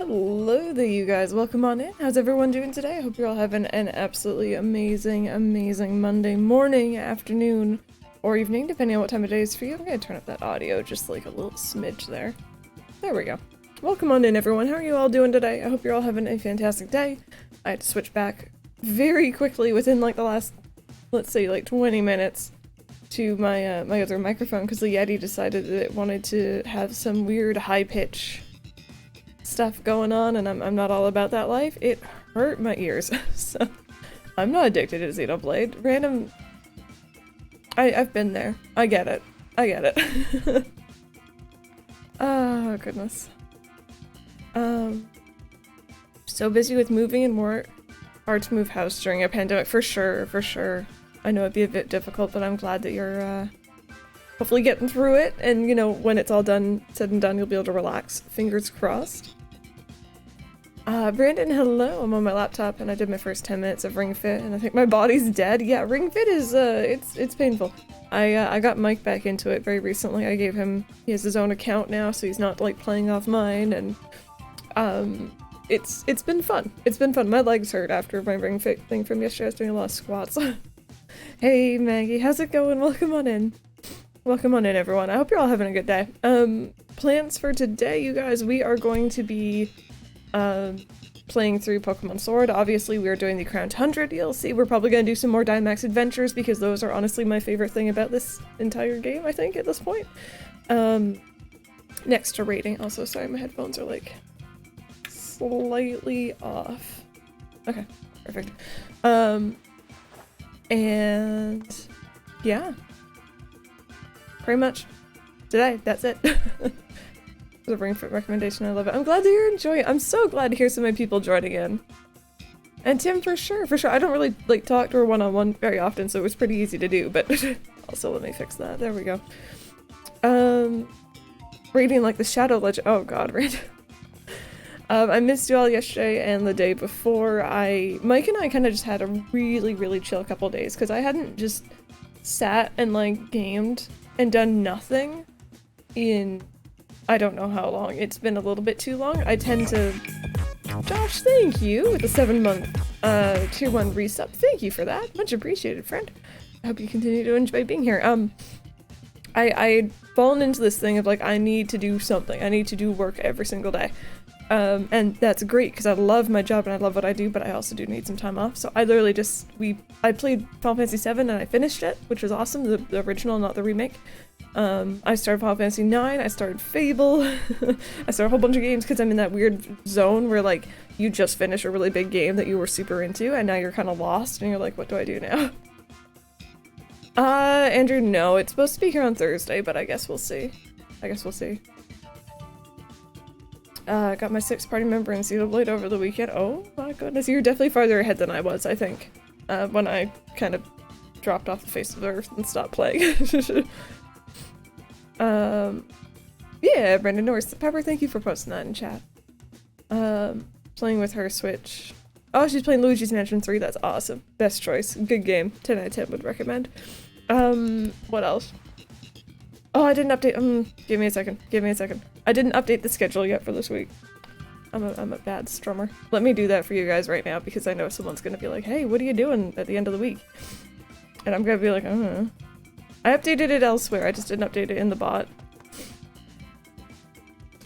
Hello there, you guys. Welcome on in. How's everyone doing today? I hope you're all having an absolutely amazing, amazing Monday morning, afternoon, or evening, depending on what time of day is for you. I'm gonna turn up that audio just like a little smidge there. There we go. Welcome on in, everyone. How are you all doing today? I hope you're all having a fantastic day. I had to switch back very quickly within like the last, let's say, like 20 minutes to my my other microphone because the Yeti decided that it wanted to have some weird high pitch stuff going on, and I'm not all about that life. It hurt my ears, so I'm not addicted to Xenoblade. Random. I've been there. I get it. I get it. Oh goodness. So busy with moving and more hard to move house during a pandemic. For sure, for sure. I know it'd be a bit difficult, but I'm glad that you're hopefully getting through it, and you know, when it's all done, said and done, you'll be able to relax. Fingers crossed. Brandon, hello. I'm on my laptop and I did my first 10 minutes of Ring Fit and I think my body's dead. Yeah, Ring Fit is, it's painful. I got Mike back into it very recently. I gave him, he has his own account now, so he's not like playing off mine, and it's been fun. It's been fun. My legs hurt after my Ring Fit thing from yesterday. I was doing a lot of squats. Hey Maggie, how's it going? Welcome on in. Welcome on in, everyone. I hope you're all having a good day. Plans for today, you guys, we are going to be playing through Pokemon Sword. Obviously, we are doing the Crown Tundra DLC. We're probably going to do some more Dynamax Adventures because those are honestly my favorite thing about this entire game, I think, at this point. Next to rating. Also, sorry, my headphones are like slightly off. Okay, perfect. And yeah, pretty much today, that's it. The Ring Fit recommendation, I love it. I'm glad that you're enjoying it. I'm so glad to hear so many people joining in. And Tim, for sure, for sure. I don't really like talk to her one-on-one very often, so it was pretty easy to do, but also let me fix that. There we go. Reading like the Shadow Legend. Oh god, right. I missed you all yesterday and the day before. Mike and I kind of just had a really, really chill couple days because I hadn't just sat and like gamed and done nothing in I don't know how long. It's been a little bit too long. I tend to... Josh, thank you with the 7-month tier 1 resub. Thank you for that. Much appreciated, friend. I hope you continue to enjoy being here. I'd fallen into this thing of like, I need to do something. I need to do work every single day. And that's great because I love my job and I love what I do, but I also do need some time off. So I literally just, I played Final Fantasy 7 and I finished it, which was awesome. The original, not the remake. I started Final Fantasy 9, I started Fable, I started a whole bunch of games because I'm in that weird zone where like you just finish a really big game that you were super into and now you're kind of lost and you're like, what do I do now? Andrew, no, it's supposed to be here on Thursday, but I guess we'll see. I guess we'll see. Got my 6th party member in Xenoblade over the weekend. Oh my goodness, you're definitely farther ahead than I was, I think. When I kind of dropped off the face of the earth and stopped playing. Yeah, Brandon Norris. Pepper, thank you for posting that in chat. Playing with her Switch. Oh, she's playing Luigi's Mansion 3. That's awesome. Best choice. Good game. 10 out of 10 would recommend. What else? Oh, I didn't update. Give me a second. Give me a second. I didn't update the schedule yet for this week. I'm a bad strummer. Let me do that for you guys right now because I know someone's gonna be like, hey, what are you doing at the end of the week? And I'm gonna be like, I don't know. I updated it elsewhere, I just didn't update it in the bot.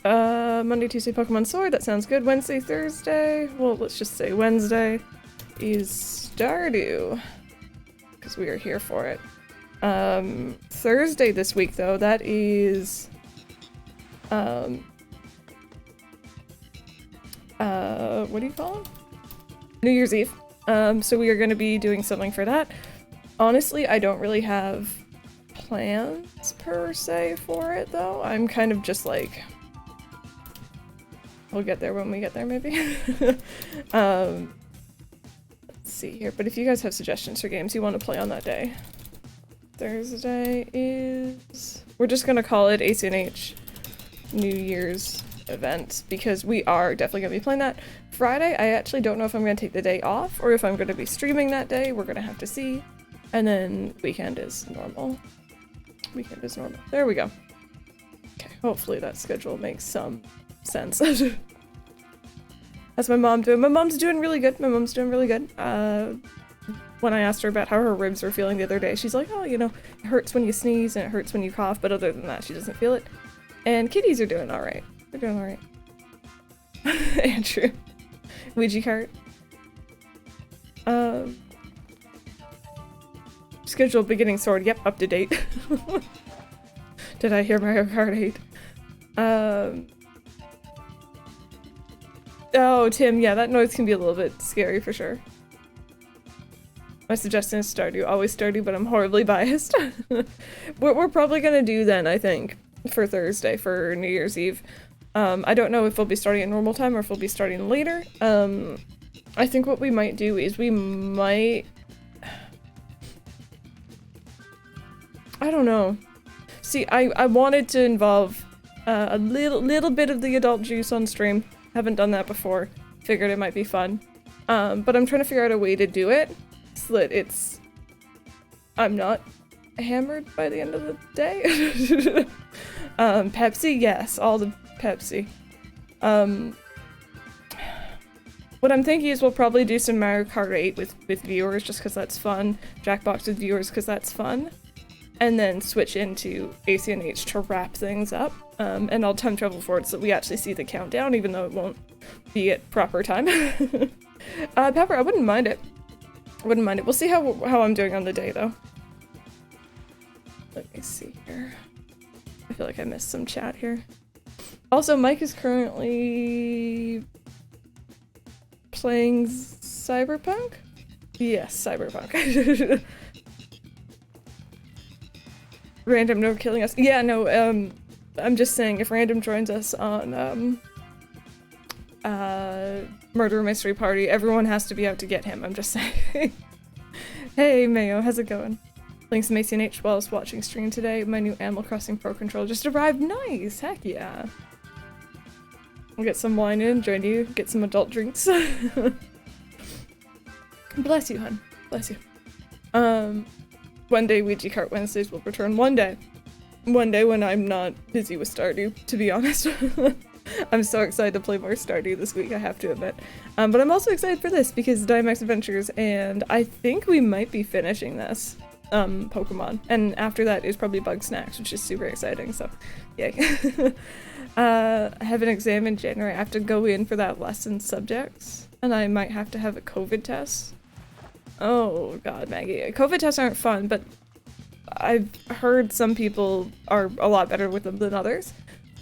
Monday, Tuesday, Pokemon Sword, that sounds good. Wednesday, Thursday, well, let's just say Wednesday is Stardew, because we are here for it. Thursday this week, though, that is, what do you call it? New Year's Eve. So we are going to be doing something for that. Honestly, I don't really have plans per se for it though. I'm kind of just like, we'll get there when we get there maybe. Let's see here, but if you guys have suggestions for games you want to play on that day. Thursday is, we're just gonna call it ACNH New Year's event because we are definitely gonna be playing that. Friday, I actually don't know if I'm gonna take the day off or if I'm gonna be streaming that day. We're gonna have to see. And then weekend is normal. Weekend is normal. There we go. Okay, hopefully that schedule makes some sense. How's my mom doing? My mom's doing really good. My mom's doing really good. When I asked her about how her ribs were feeling the other day, she's like, oh, you know, it hurts when you sneeze and it hurts when you cough, but other than that, she doesn't feel it. And kitties are doing alright. They're doing alright. Andrew. Ouija cart. Schedule beginning sword. Yep, up to date. Did I hear Mario Kart 8? Oh, Tim, yeah, that noise can be a little bit scary for sure. My suggestion is Stardew. Always Stardew, but I'm horribly biased. What we're probably gonna do then, I think, for Thursday, for New Year's Eve. I don't know if we'll be starting at normal time or if we'll be starting later. I think what we might do is we might... I don't know. See, I wanted to involve a little bit of the adult juice on stream. Haven't done that before. Figured it might be fun. But I'm trying to figure out a way to do it so that it's... I'm not hammered by the end of the day. Pepsi? Yes, all the Pepsi. What I'm thinking is we'll probably do some Mario Kart 8 with viewers just because that's fun. Jackbox with viewers because that's fun. And then switch into ACNH to wrap things up. And I'll time travel forward so that we actually see the countdown, even though it won't be at proper time. Pepper, I wouldn't mind it. I wouldn't mind it. We'll see how I'm doing on the day, though. Let me see here. I feel like I missed some chat here. Also, Mike is currently playing Cyberpunk? Yes, Cyberpunk. Random no killing us. Yeah, no, I'm just saying if Random joins us on Murder Mystery Party, everyone has to be out to get him. I'm just saying. Hey Mayo, how's it going? Playing some ACNH while I was watching stream today. My new Animal Crossing Pro controller just arrived. Nice! Heck yeah. We'll get some wine in, join you, get some adult drinks. Bless you, hun. Bless you. One day Ouija Kart Wednesdays will return. One day. One day when I'm not busy with Stardew, to be honest. I'm so excited to play more Stardew this week, I have to admit. But I'm also excited for this because Dynamax Adventures, and I think we might be finishing this Pokemon. And after that is probably Bug Snacks, which is super exciting, so yay. I have an exam in January. I have to go in for that lesson subjects, and I might have to have a COVID test. Oh god, Maggie. COVID tests aren't fun, but I've heard some people are a lot better with them than others.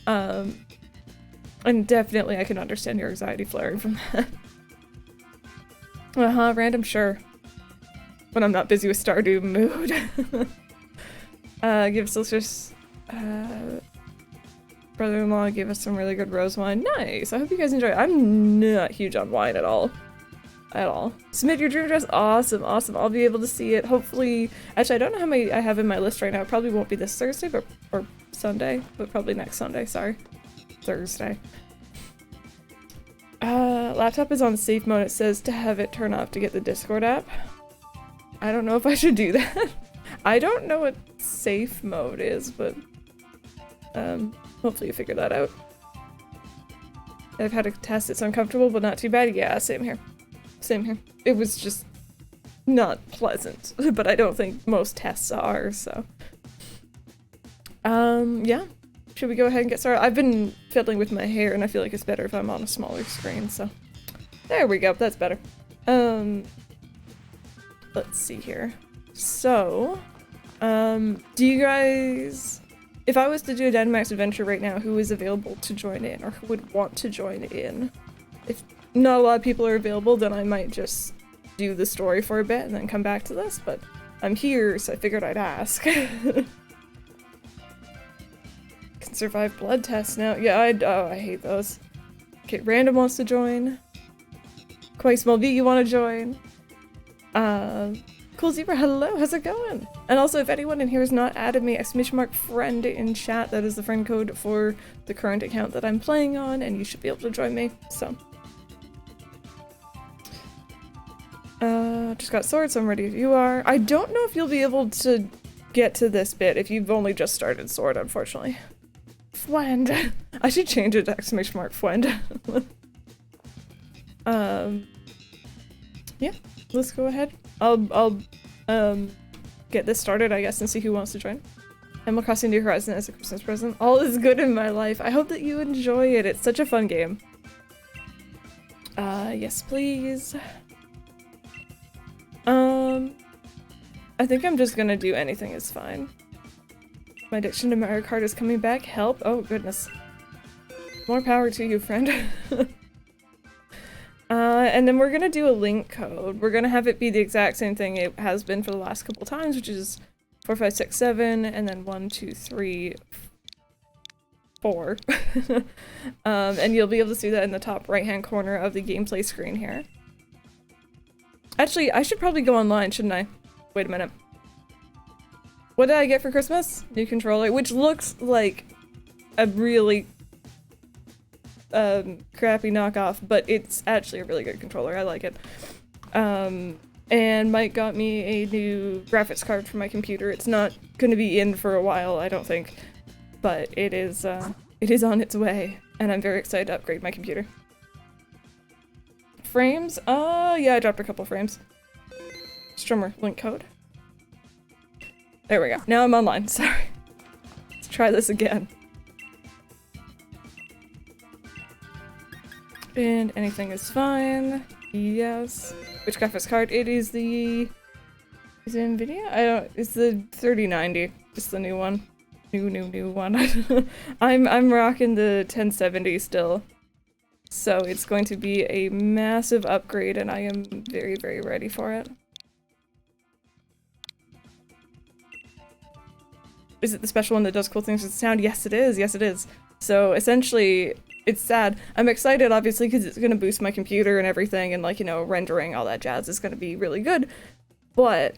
And definitely I can understand your anxiety flaring from that. Random, sure. When I'm not busy with Stardew, mood. Give Silicious, brother-in-law gave us some really good rose wine. Nice! I hope you guys enjoy it. I'm not huge on wine at all. At all. Submit your dream address. Awesome, awesome. I'll be able to see it. Hopefully, actually, I don't know how many I have in my list right now. It probably won't be this Thursday, but or Sunday, but probably next Sunday. Sorry, Thursday. Laptop is on safe mode. It says to have it turn off to get the Discord app. I don't know if I should do that. I don't know what safe mode is, but hopefully you figure that out. I've had to test. It's uncomfortable, but not too bad. Yeah, same here. Same here. It was just not pleasant, but I don't think most tests are, so. Yeah. Should we go ahead and get started? I've been fiddling with my hair and I feel like it's better if I'm on a smaller screen, so. There we go, that's better. Let's see here. So, do you guys, if I was to do a Dynamax adventure right now, who is available to join in or who would want to join in? If not a lot of people are available, then I might just do the story for a bit and then come back to this, but I'm here, so I figured I'd ask. Can survive blood tests now. Yeah, I hate those. Okay, Random wants to join. Quite Small V, you want to join? Cool Zebra, hello, how's it going? And also, if anyone in here has not added me, !friend in chat, that is the friend code for the current account that I'm playing on, and you should be able to join me, so. Just got sword, so I'm ready if you are. I don't know if you'll be able to get to this bit if you've only just started sword, unfortunately. Friend. I should change it to !friend. Yeah, let's go ahead. I'll get this started, I guess, and see who wants to join. Animal Crossing New Horizons as a Christmas present. All is good in my life. I hope that you enjoy it. It's such a fun game. Yes, please. I think I'm just gonna do anything is fine. My addiction to Mario Kart is coming back. Help. Oh, goodness. More power to you, friend. And then we're gonna do a link code. We're gonna have it be the exact same thing it has been for the last couple times, which is 4, 5, 6, 7, and then 1, 2, 3, 4. And you'll be able to see that in the top right-hand corner of the gameplay screen here. Actually, I should probably go online, shouldn't I? Wait a minute. What did I get for Christmas? New controller, which looks like a really crappy knockoff, but it's actually a really good controller. I like it. And Mike got me a new graphics card for my computer. It's not going to be in for a while, I don't think, but it is on its way, and I'm very excited to upgrade my computer. Frames? Yeah, I dropped a couple frames. Strummer, link code. There we go. Now I'm online. Sorry. Let's try this again. And anything is fine. Yes. Which graphics card? It is the... Is it NVIDIA? It's the 3090. Just the new one. New one. I'm rocking the 1070 still. So it's going to be a massive upgrade, and I am very, very ready for it. Is it the special one that does cool things with the sound? Yes, it is. Yes, it is. So essentially, it's sad. I'm excited, obviously, because it's going to boost my computer and everything, and, like, you know, rendering, all that jazz is going to be really good. But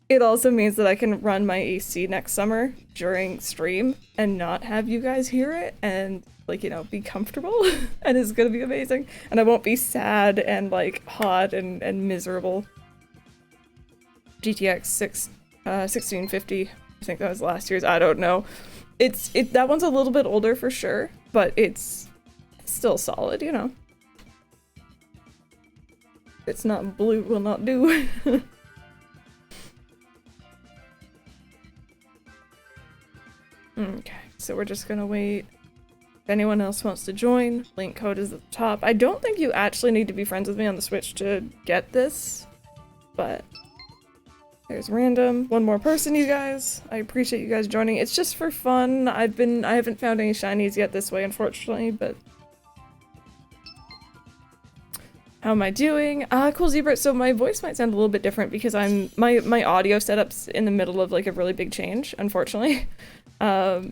it also means that I can run my AC next summer during stream and not have you guys hear it and, like, you know, be comfortable. And it's going to be amazing. And I won't be sad and, like, hot and miserable. GTX 1650. I think that was last year's. I don't know. That one's a little bit older for sure, but it's still solid, you know. It's not blue, will not do. Okay, so we're just gonna wait. If anyone else wants to join, link code is at the top. I don't think you actually need to be friends with me on the Switch to get this, but there's random. One more person, you guys. I appreciate you guys joining. It's just for fun. I haven't found any shinies yet this way, unfortunately, but how am I doing? Cool Zebra. So my voice might sound a little bit different because my audio setup's in the middle of like a really big change, unfortunately. So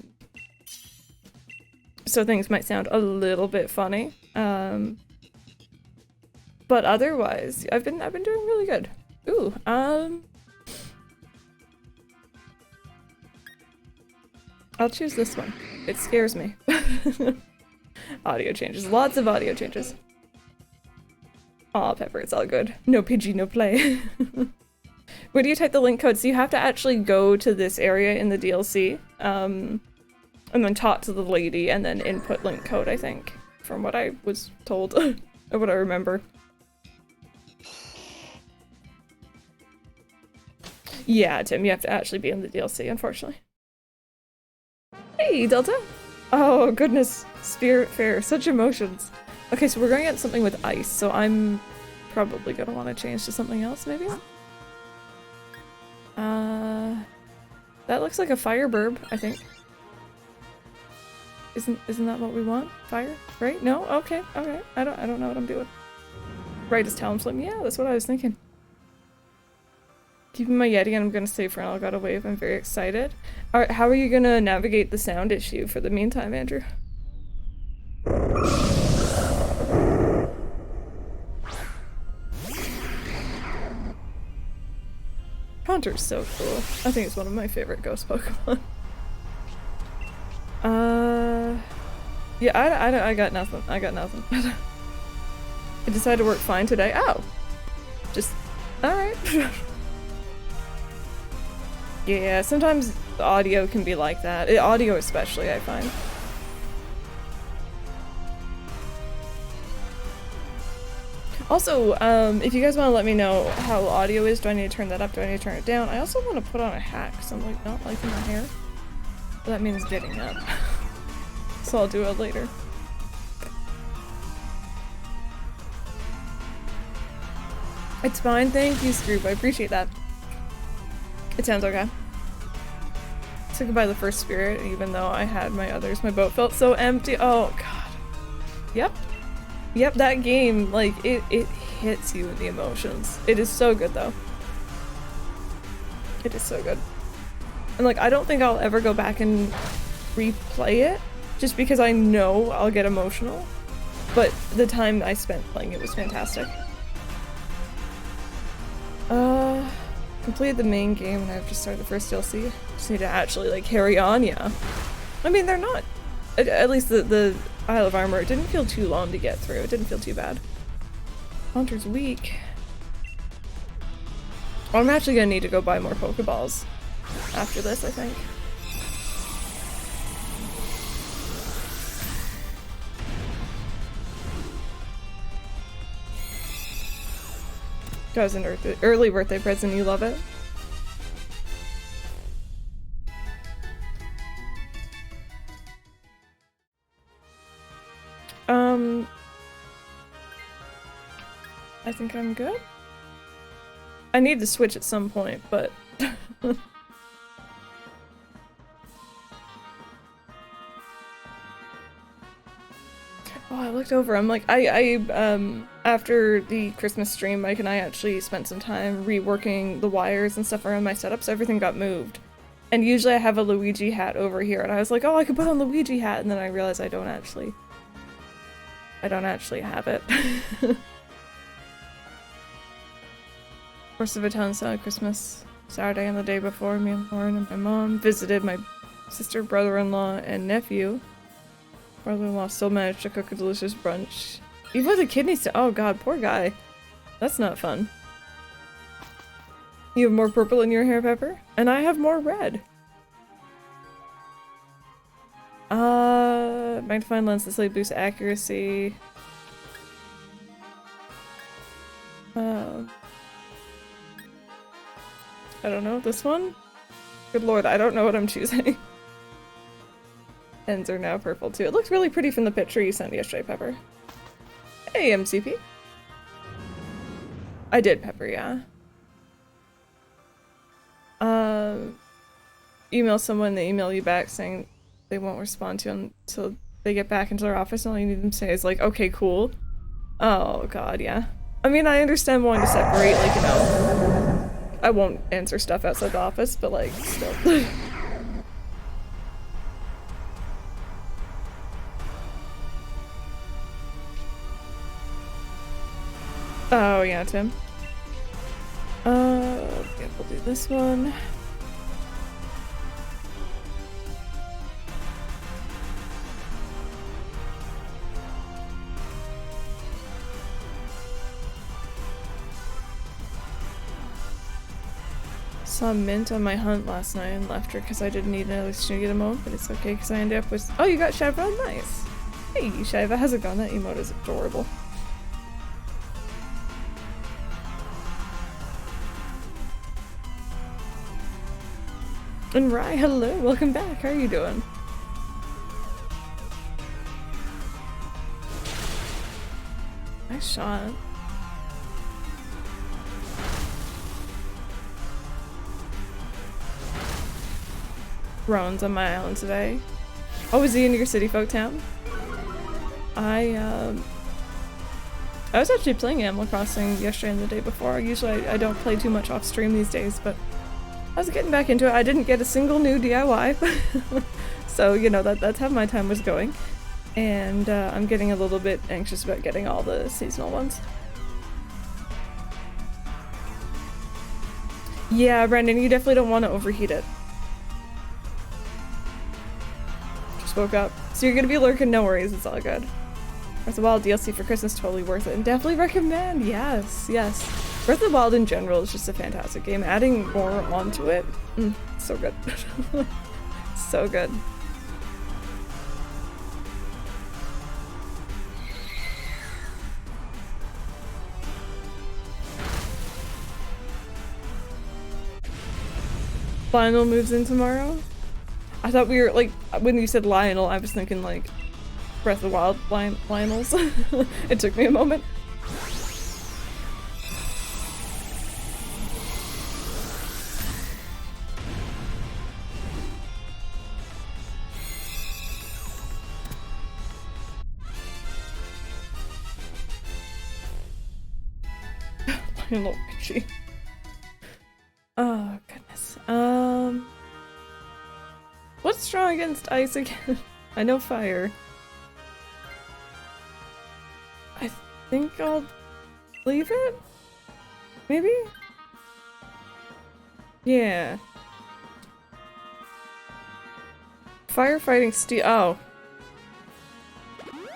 things might sound a little bit funny. But otherwise, I've been doing really good. Ooh, I'll choose this one. It scares me. Audio changes. Lots of audio changes. Aw, Pepper, it's all good. No Pidgey, no play. Where do you type the link code? So you have to actually go to this area in the DLC, and then talk to the lady, and then input link code, I think, from what I was told, or what I remember. Yeah, Tim, you have to actually be in the DLC, unfortunately. Hey, Delta! Oh, goodness. Spirit Fair. Such emotions. Okay, so we're going to get something with ice, so I'm probably going to want to change to something else, maybe? That looks like a Fireburb, I think. Isn't that what we want? Fire? Right? No? Okay, okay. I don't know what I'm doing. Right as Talonflame. Yeah, that's what I was thinking. Keeping my Yeti, and I'm gonna save for an Elgato Wave. I'm very excited. Alright, how are you gonna navigate the sound issue for the meantime, Andrew? Haunter's so cool. I think it's one of my favorite ghost Pokemon. Yeah, I got nothing. I got nothing. It decided to work fine today. Oh! Just, alright. Yeah, sometimes the audio can be like that. Audio especially, I find. Also, if you guys want to let me know how audio is, do I need to turn that up? Do I need to turn it down? I also want to put on a hat because I'm like not liking my hair. But that means getting up. So I'll do it later. It's fine, thank you, Scroop. I appreciate that. It sounds okay. Said goodbye to the first spirit, even though I had my others. My boat felt so empty. Oh god. Yep. Yep, that game, like, it hits you with the emotions. It is so good, though. It is so good. And, like, I don't think I'll ever go back and replay it, just because I know I'll get emotional. But the time I spent playing it was fantastic. Completed the main game and I've just started the first DLC. Just need to actually, like, carry on, yeah. I mean, they're not. At least the Isle of Armor, it didn't feel too long to get through. It didn't feel too bad. Hunter's weak. Oh, I'm actually gonna need to go buy more Pokeballs after this, I think. That was an early birthday present, you love it? I think I'm good. I need to switch at some point, but oh, I looked over. I'm like, after the Christmas stream, Mike and I actually spent some time reworking the wires and stuff around my setup, so everything got moved. And usually I have a Luigi hat over here, and I was like, oh, I could put on Luigi hat, and then I realized I don't actually have it. Course of a town on Christmas Saturday and the day before, me and Lauren and my mom visited my sister, brother-in-law, and nephew. Brother-in-law still managed to cook a delicious brunch. Even with a kidney stone. Oh god, poor guy. That's not fun. You have more purple in your hair, Pepper? And I have more red. Magnifying lens, this like boosts accuracy. I don't know, this one? Good lord, I don't know what I'm choosing. Ends are now purple too. It looked really pretty from the picture you sent yesterday, Pepper. Hey, MCP. I did, Pepper, yeah. Email someone, they email you back saying they won't respond to you until they get back into their office, and all you need them to say is like, okay, cool. Oh god, yeah. I mean, I understand wanting to separate, like, you know, I won't answer stuff outside the office, but like, still. Oh yeah, Tim. Okay, we'll do this one. Saw mint on my hunt last night and left her because I didn't need another Snoogie emote, but it's okay because I ended up with— oh, you got Shiva? Nice! Hey, Shiva, how's it going? That emote is adorable. And Rai, hello, welcome back. How are you doing? Nice shot. Rowan's on my island today. Oh, is he in your city folk town? I was actually playing Animal Crossing yesterday and the day before. Usually I don't play too much off stream these days, but I was getting back into it. I didn't get a single new DIY, so you know that's how my time was going, and I'm getting a little bit anxious about getting all the seasonal ones. Yeah, Brendan, you definitely don't want to overheat it. Just woke up, so you're gonna be lurking. No worries, it's all good. Breath of the Wild DLC for Christmas, totally worth it, and definitely recommend. Yes, yes. Breath of the Wild in general is just a fantastic game. Adding more onto it, so good. So good. Lionel moves in tomorrow? I thought we were, like, when you said Lionel, I was thinking, like, Breath of the Wild Lionels. It took me a moment. Lionel Richie. Oh, goodness. What's strong against ice again? I know fire. I think I'll leave it? Maybe? Yeah. Firefighting steel. Oh.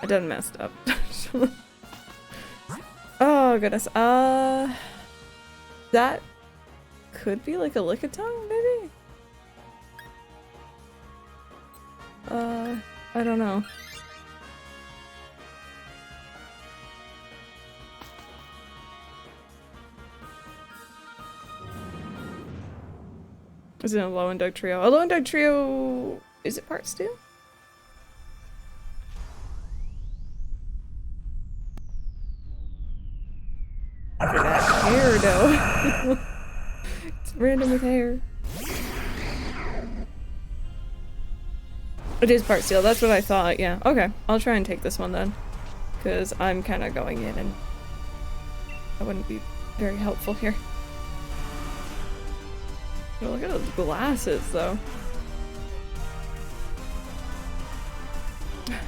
I done messed up. Oh, goodness. That could be like a Lickitung, maybe? I don't know. Is it a low and dug trio? A low and dug trio, is it part stew? For that hair though. It's random with hair. It is part steel, that's what I thought, yeah. Okay, I'll try and take this one then. Because I'm kind of going in and that wouldn't be very helpful here. Oh, look at those glasses though.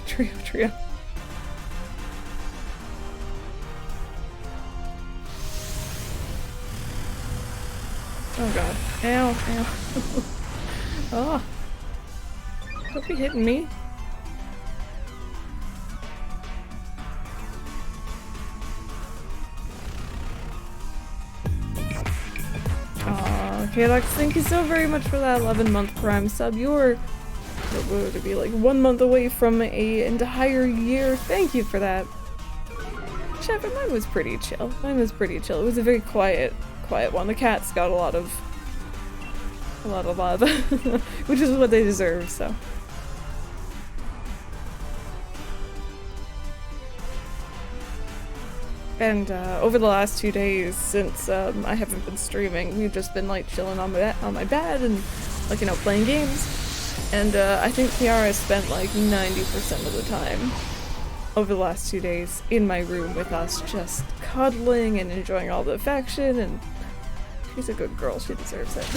Trio. Oh god. Ow, ow. Oh. Don't be hitting me. Aw, Kalox, thank you so very much for that 11-month Prime sub. You're, what would it be, like 1 month away from an entire year. Thank you for that. Shepard, mine was pretty chill. Mine was pretty chill. It was a very quiet one. The cats got a lot of love, which is what they deserve, so. And over the last 2 days, since I haven't been streaming, we've just been like chilling on my bed and like, you know, playing games. And I think Kiara spent like 90% of the time over the last 2 days in my room with us, just cuddling and enjoying all the affection. And she's a good girl; she deserves it.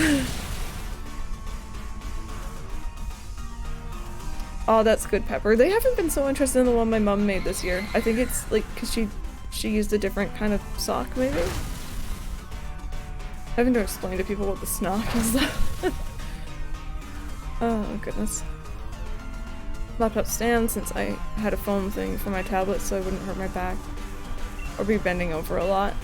Oh, that's good, Pepper. They haven't been so interested in the one my mom made this year. I think it's like because she used a different kind of sock, maybe? Having to explain to people what the snock is though. Oh, goodness. Laptop stand, since I had a foam thing for my tablet so I wouldn't hurt my back. Or be bending over a lot.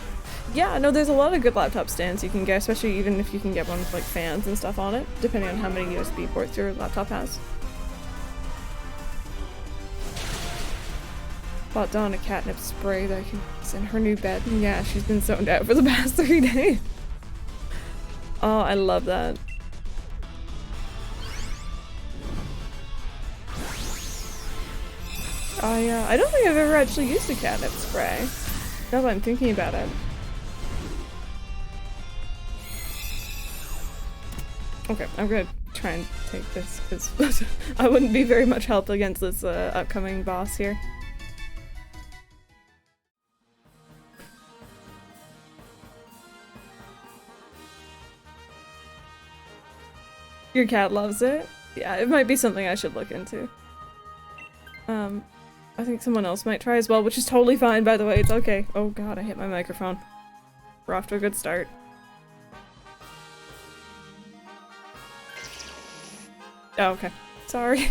Yeah, no, there's a lot of good laptop stands you can get, especially even if you can get one with like fans and stuff on it, depending on how many USB ports your laptop has. Bought Dawn a catnip spray that I can use in her new bed. Yeah, she's been zoned out for the past 3 days. Oh, I love that. I don't think I've ever actually used a catnip spray. Now that I'm thinking about it. Okay, I'm gonna try and take this because I wouldn't be very much help against this upcoming boss here. Your cat loves it? Yeah, it might be something I should look into. I think someone else might try as well, which is totally fine, by the way. It's okay. Oh god, I hit my microphone. We're off to a good start. Oh, okay. Sorry.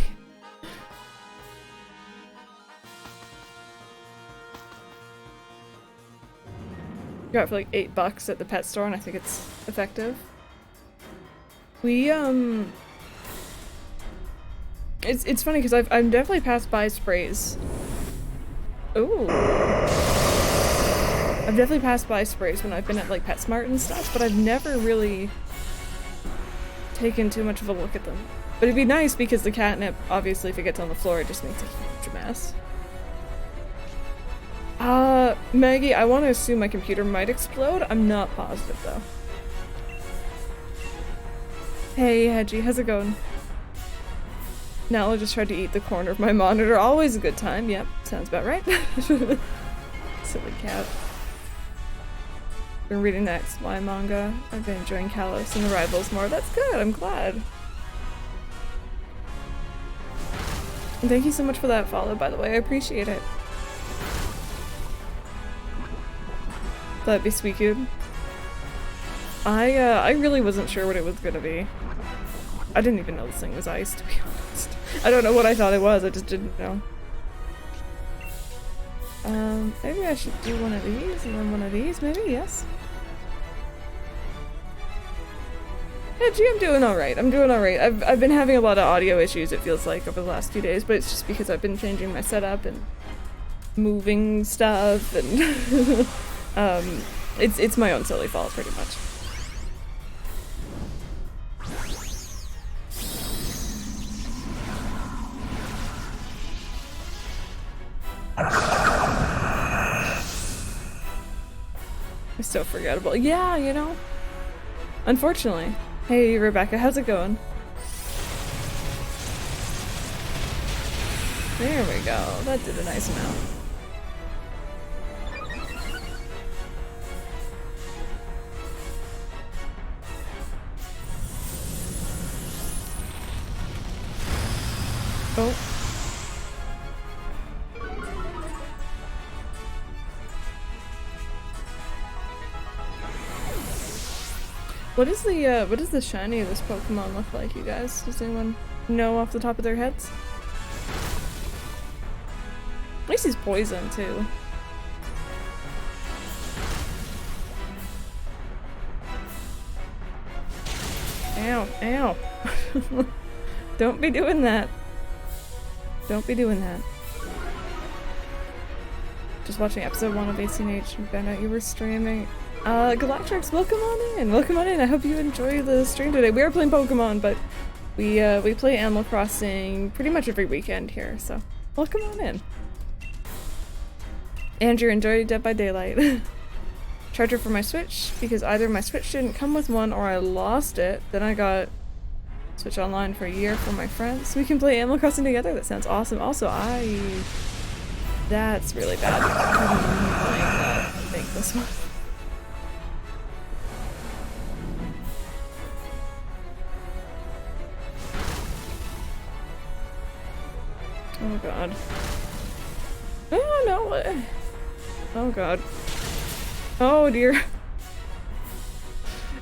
Got it for like $8 at the pet store, and I think it's effective. We, It's funny because I've definitely passed by sprays. Ooh. I've definitely passed by sprays when I've been at like PetSmart and stuff, but I've never really taken too much of a look at them. But it'd be nice because the catnip, obviously, if it gets on the floor, it just makes a huge mess. Maggie, I want to assume my computer might explode. I'm not positive, though. Hey, Hedgie, how's it going? Nala just tried to eat the corner of my monitor. Always a good time. Yep, sounds about right. Silly cat. Been reading the XY manga. I've been enjoying Kalos and the Rivals more. That's good, I'm glad. And thank you so much for that follow, by the way. I appreciate it. That'd be sweet, cube. I really wasn't sure what it was gonna be. I didn't even know this thing was ice, to be honest. I don't know what I thought it was, I just didn't know. Maybe I should do one of these and then one of these, maybe? Yes? Yeah, gee, I'm doing alright. I'm doing alright. I've been having a lot of audio issues, it feels like, over the last few days, but it's just because I've been changing my setup and moving stuff and it's my own silly fault, pretty much. It's so forgettable. Yeah, you know. Unfortunately. Hey, Rebecca, how's it going? There we go. That did a nice amount. Oh. What is the shiny of this Pokemon look like, you guys? Does anyone know off the top of their heads? At least he's poison too. Ow, ow. Don't be doing that. Don't be doing that. Just watching episode 1 of ACNH and found out you were streaming. Galactrix, welcome on in! Welcome on in! I hope you enjoy the stream today. We are playing Pokemon, but we play Animal Crossing pretty much every weekend here, so welcome on in. Andrew, enjoy Dead by Daylight. Charger for my Switch, because either my Switch didn't come with one or I lost it. Then I got Switch Online for a year from my friends. So we can play Animal Crossing together. That sounds awesome. Also, that's really bad. I'm playing that, I think, this one. Oh god. Oh no! Oh god. Oh dear.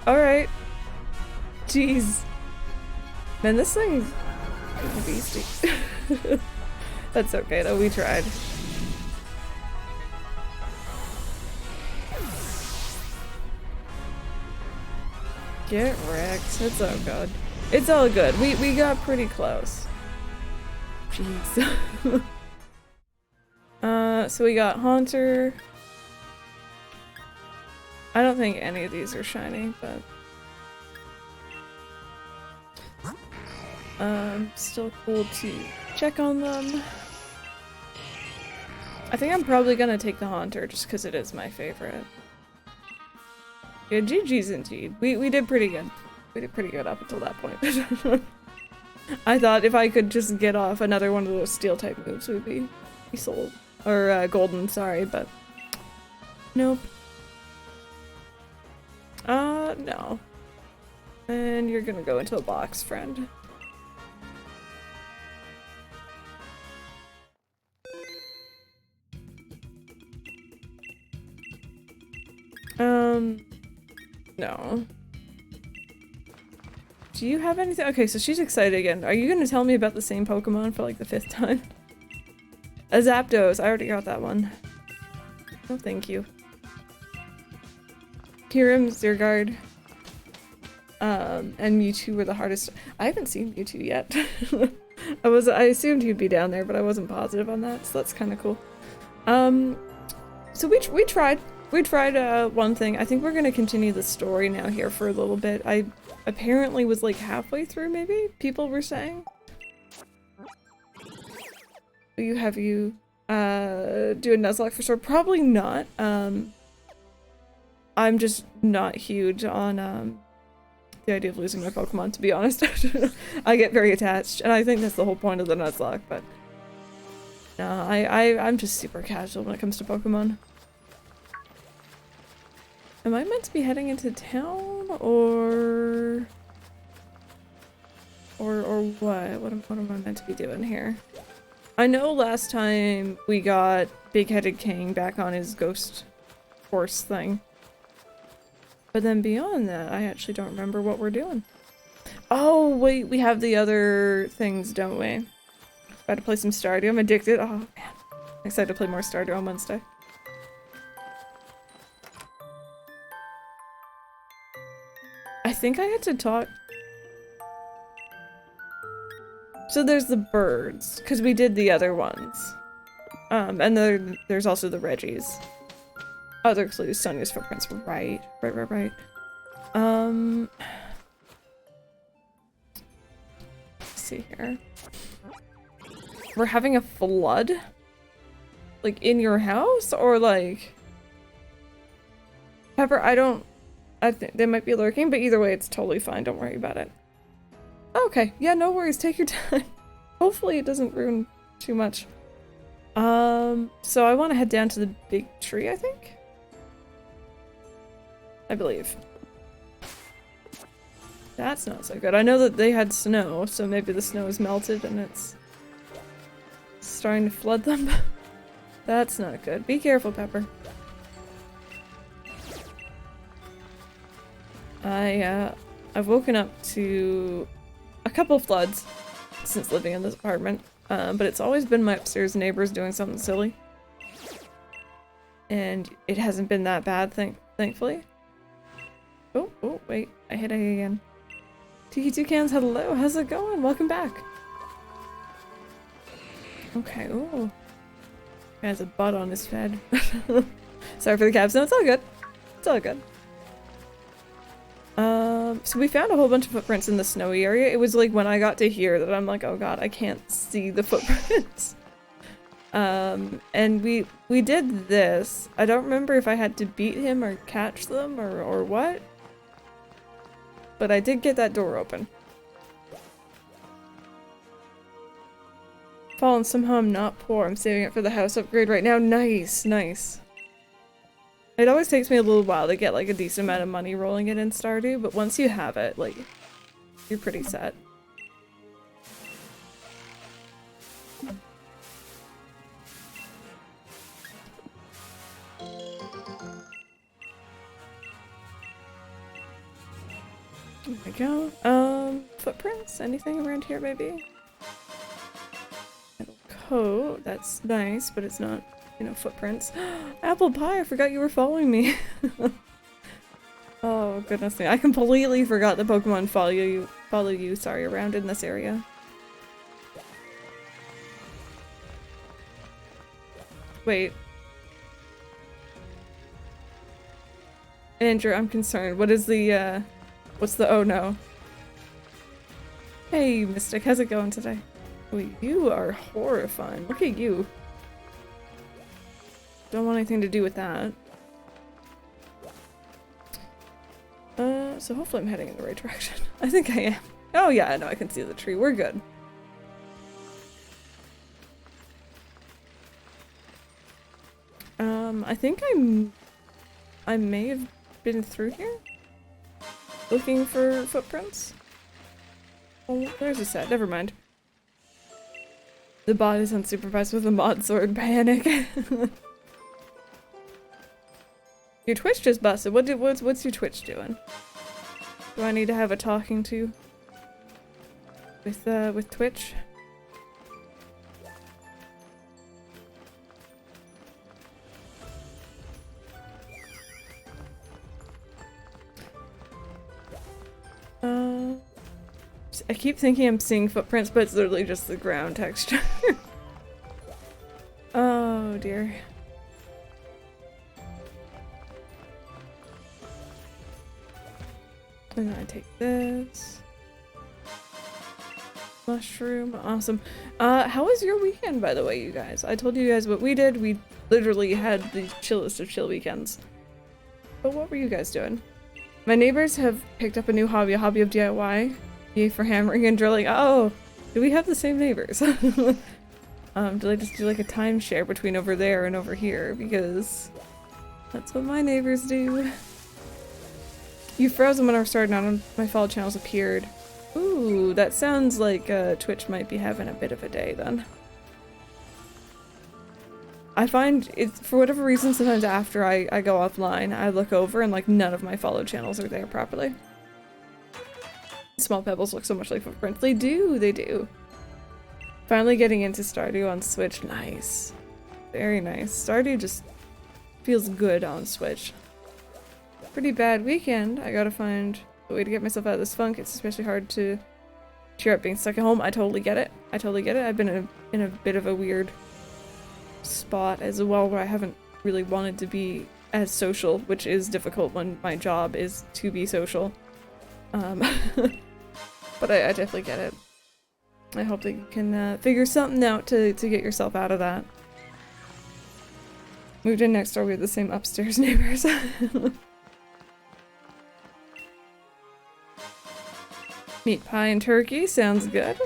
Alright. Jeez. Man, this thing's a beastie. That's okay though, we tried. Get wrecked. It's all good. It's all good. We got pretty close. Jeez. So we got Haunter. I don't think any of these are shiny, but still cool to check on them. I think I'm probably gonna take the Haunter just because it is my favorite. Yeah, GG's indeed. We did pretty good. We did pretty good up until that point. I thought if I could just get off another one of those steel type moves, we'd be sold. Or golden, sorry, but nope. No. And you're gonna go into a box, friend. No. Do you have anything? Okay, so she's excited again. Are you gonna tell me about the same Pokemon for like the 5th time? A Zapdos. I already got that one. Oh, thank you. Kyurem, Zergard, and Mewtwo were the hardest. I haven't seen Mewtwo yet. I assumed he'd be down there, but I wasn't positive on that, so that's kind of cool. So we tried. We tried one thing. I think we're gonna continue the story now here for a little bit. I apparently was like halfway through, maybe? People were saying. Have you do a Nuzlocke for sure? Probably not. I'm just not huge on the idea of losing my Pokemon, to be honest. I get very attached, and I think that's the whole point of the Nuzlocke, but no, I'm just super casual when it comes to Pokemon. Am I meant to be heading into town, or what? What am I meant to be doing here? I know last time we got Big-Headed King back on his ghost horse thing. But then beyond that, I actually don't remember what we're doing. Oh, wait, we have the other things, don't we? About to play some Stardew. I'm addicted. Oh, man. I'm excited to play more Stardew on Wednesday. I think I had to talk... So there's the birds, because we did the other ones. And there's also the Regis. Other clues, Sonia's footprints. Right. Let's see here. We're having a flood? Like, in your house? Or like... Pepper, I think they might be lurking, but either way, it's totally fine. Don't worry about it. Okay, yeah, no worries. Take your time. Hopefully it doesn't ruin too much. So I want to head down to the big tree, I think? I believe. That's not so good. I know that they had snow, so maybe the snow is melted and it's starting to flood them. That's not good. Be careful, Pepper. I've woken up to a couple of floods since living in this apartment, but it's always been my upstairs neighbors doing something silly. And it hasn't been that bad, thankfully. Oh, wait, I hit A again. Tiki Toucans, hello, how's it going? Welcome back. Okay, ooh. He has a butt on his head. Sorry for the caps, no, it's all good. It's all good. So we found a whole bunch of footprints in the snowy area. It was like when I got to here that I'm like, oh god, I can't see the footprints. And we did this. I don't remember if I had to beat him or catch them or what. But I did get that door open. Fallen, somehow I'm not poor. I'm saving it for the house upgrade right now. Nice, nice. It always takes me a little while to get like a decent amount of money rolling it in Stardew, but once you have it, like, you're pretty set. There we go. Footprints? Anything around here, maybe? Metal coat, that's nice, but it's not, you know, footprints. Apple pie, I forgot you were following me. Oh, goodness me. I completely forgot the Pokemon follow you, around in this area. Wait. Andrew, I'm concerned. What is the, what's the oh no? Hey, Mystic, how's it going today? Wait, you are horrifying. Look at you. Don't want anything to do with that. So hopefully I'm heading in the right direction. I think I am. Oh yeah, no, I can see the tree. We're good. I think I may have been through here looking for footprints. Oh, there's a set. Never mind. The bot is unsupervised with a mod sword. Panic. Your Twitch just busted. What's your Twitch doing? Do I need to have a talking to with Twitch? I keep thinking I'm seeing footprints, but it's literally just the ground texture. Oh dear. And then I take this. Mushroom, awesome. How was your weekend, by the way, you guys? I told you guys what we did. We literally had the chillest of chill weekends. But what were you guys doing? My neighbors have picked up a new hobby, a hobby of DIY. Yay for hammering and drilling. Oh, do we have the same neighbors? Do they just do like a timeshare between over there and over here? Because that's what my neighbors do. You frozen when I started, none of my follow channels appeared. Ooh, that sounds like Twitch might be having a bit of a day then. I find it's, for whatever reason, sometimes after I go offline, I look over and like none of my follow channels are there properly. Small pebbles look so much like footprints. They do, they do. Finally getting into Stardew on Switch. Nice. Very nice. Stardew just feels good on Switch. Pretty bad weekend. I gotta find a way to get myself out of this funk. It's especially hard to cheer up being stuck at home. I totally get it. I totally get it. I've been in a bit of a weird spot as well where I haven't really wanted to be as social, which is difficult when my job is to be social. But I definitely get it. I hope that you can figure something out to get yourself out of that. Moved in next door, we have the same upstairs neighbors. Meat pie and turkey sounds good.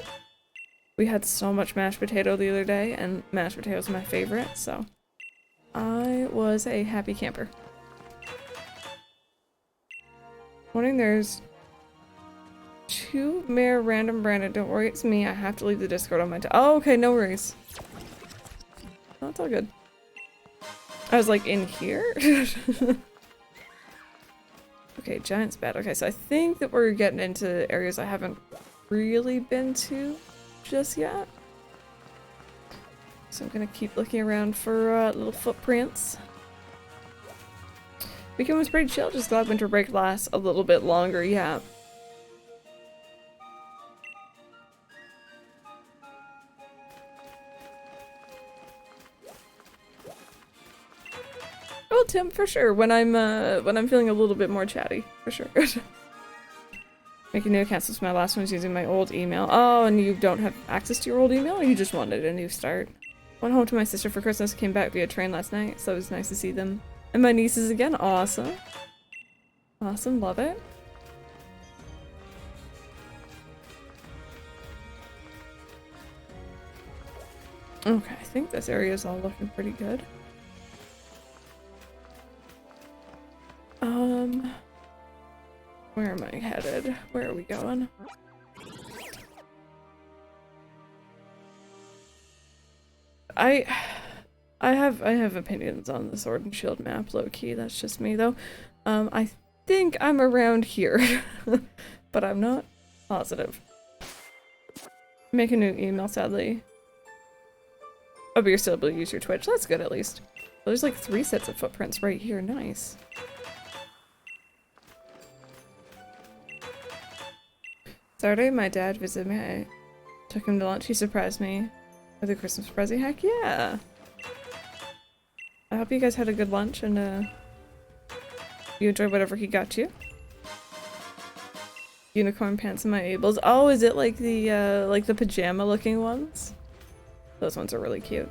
We had so much mashed potato the other day, and mashed potatoes are my favorite, so I was a happy camper. Morning, there's 2 Mayor Random Brandon. Don't worry, it's me. I have to leave the Discord on my oh, okay, no worries. Oh, it's all good. I was like, in here? Okay, Giant's bad. Okay, so I think that we're getting into areas I haven't really been to just yet. So I'm gonna keep looking around for little footprints. Weekend was pretty chill, just glad winter break lasts a little bit longer, yeah. Oh, Tim, for sure. When I'm feeling a little bit more chatty, for sure. Making new accounts since my last one was using my old email. Oh, and you don't have access to your old email, or you just wanted a new start? Went home to my sister for Christmas, came back via train last night, so it was nice to see them. And my nieces again, awesome. Awesome, love it. Okay, I think this area is all looking pretty good. Where am I headed? Where are we going? I have opinions on the Sword and Shield map, low-key. That's just me, though. I think I'm around here, but I'm not positive. Make a new email, sadly. Oh, but you're still able to use your Twitch. That's good, at least. Well, there's like 3 sets of footprints right here. Nice. Saturday, my dad visited me. I took him to lunch. He surprised me with a Christmas present. Heck yeah! I hope you guys had a good lunch and you enjoyed whatever he got you. Unicorn pants in my ables. Oh, is it like the pajama looking ones? Those ones are really cute.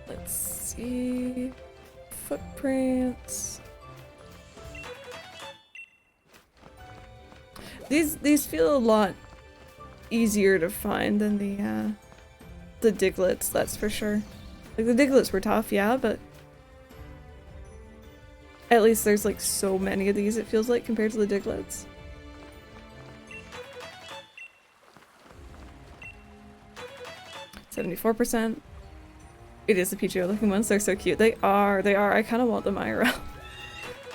Let's see. Footprints. These feel a lot easier to find than the Diglets, that's for sure. Like, the Diglets were tough, yeah, but at least there's like so many of these, it feels like, compared to the Diglets. %. It is the PGO looking ones, they're so cute. They are. I kind of want them IRL.